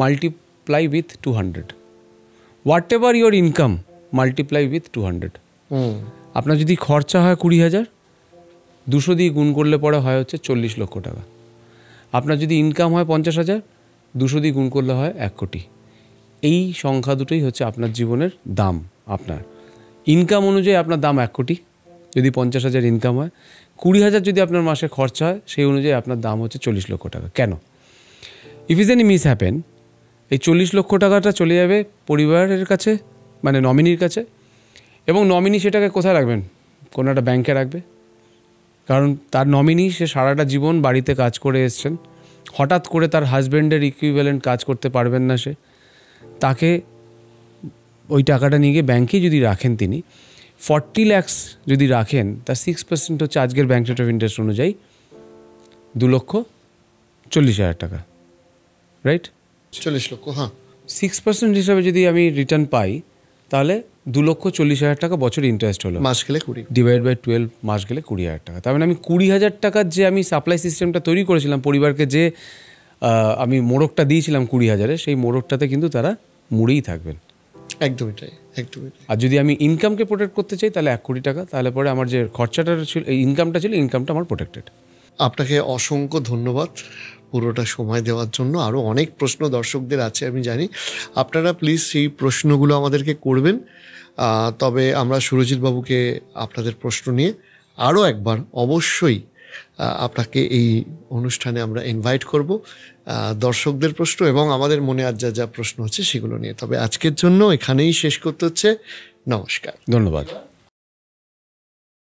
multiply with 200, what ever your income multiply with 200। আপনার যদি খরচা হয় 20,000, 200 দিয়ে গুণ করলে পরে হয় হচ্ছে 40 লক্ষ টাকা। আপনার যদি ইনকাম হয় 50,000, 200 দিয়ে গুণ করলে হয় 1 কোটি। এই সংখ্যা দুটোই হচ্ছে আপনার জীবনের দাম। আপনার ইনকাম অনুযায়ী আপনার দাম 1 কোটি, যদি 50,000 ইনকাম হয়। 20,000 যদি আপনার মাসে খরচা হয়, সেই অনুযায়ী আপনার দাম হচ্ছে 40 লক্ষ টাকা। কেন? If is any miss happen, এই 40 লক্ষ টাকাটা চলে যাবে পরিবারের কাছে, মানে নমিনির কাছে, এবং নমিনি সেটাকে কোথায় রাখবেন? কোনো একটা ব্যাংকে রাখবে। কারণ তার নমিনি, সে সারাটা জীবন বাড়িতে কাজ করে এসছেন, হঠাৎ করে তার হাজব্যান্ডের ইকুইভ্যালেন্ট কাজ করতে পারবেন না সে, তাকে ওই টাকাটা নিয়ে গিয়ে ব্যাংকে যদি রাখেন, তিনি 40 lakhs যদি রাখেন, তার 6% হচ্ছে আজকের ব্যাংক রেট অফ ইন্টারেস্ট অনুযায়ী 2,40,000 টাকা, রাইট? 40 লক্ষ, হ্যাঁ। 6% হিসাবে যদি আমি রিটার্ন পাই, তাহলে 2,40,000 টাকা বছর ইন্টারেস্ট হলো, মাস গেলে 20, ডিভাইড বাই 12, মাস গেলে 20,000 টাকা। তার মানে আমি 20,000 টাকার যে আমি সাপ্লাই সিস্টেমটা তৈরি করেছিলাম পরিবারকে, যে আমি মোড়কটা দিয়েছিলাম 20,000-এ, সেই মোড়কটাতে কিন্তু তারা মুড়েই থাকবেন। একদমই তাই, একদমই তাই। আর যদি আমি ইনকামকে প্রোটেক্ট করতে চাই, তাহলে 1 কোটি টাকা, তাহলে পরে আমার যে খরচাটা ছিল, এই ইনকামটা ছিল, ইনকামটা আমার প্রোটেক্টেড। আপনাকে অসংখ্য ধন্যবাদ পুরোটা সময় দেওয়ার জন্য। আরও অনেক প্রশ্ন দর্শকদের আছে আমি জানি, আপনারা প্লিজ সেই প্রশ্নগুলো আমাদেরকে করবেন। তবে আমরা সুরজিৎ বাবুকে আপনাদের প্রশ্ন নিয়ে আরও একবার অবশ্যই আপনাকে এই অনুষ্ঠানে আমরা ইনভাইট করব, দর্শকদের প্রশ্ন এবং আমাদের মনে আর যা যা প্রশ্ন হচ্ছে সেগুলো নিয়ে। তবে আজকের জন্য এখানেই শেষ করতে হচ্ছে। নমস্কার, ধন্যবাদ।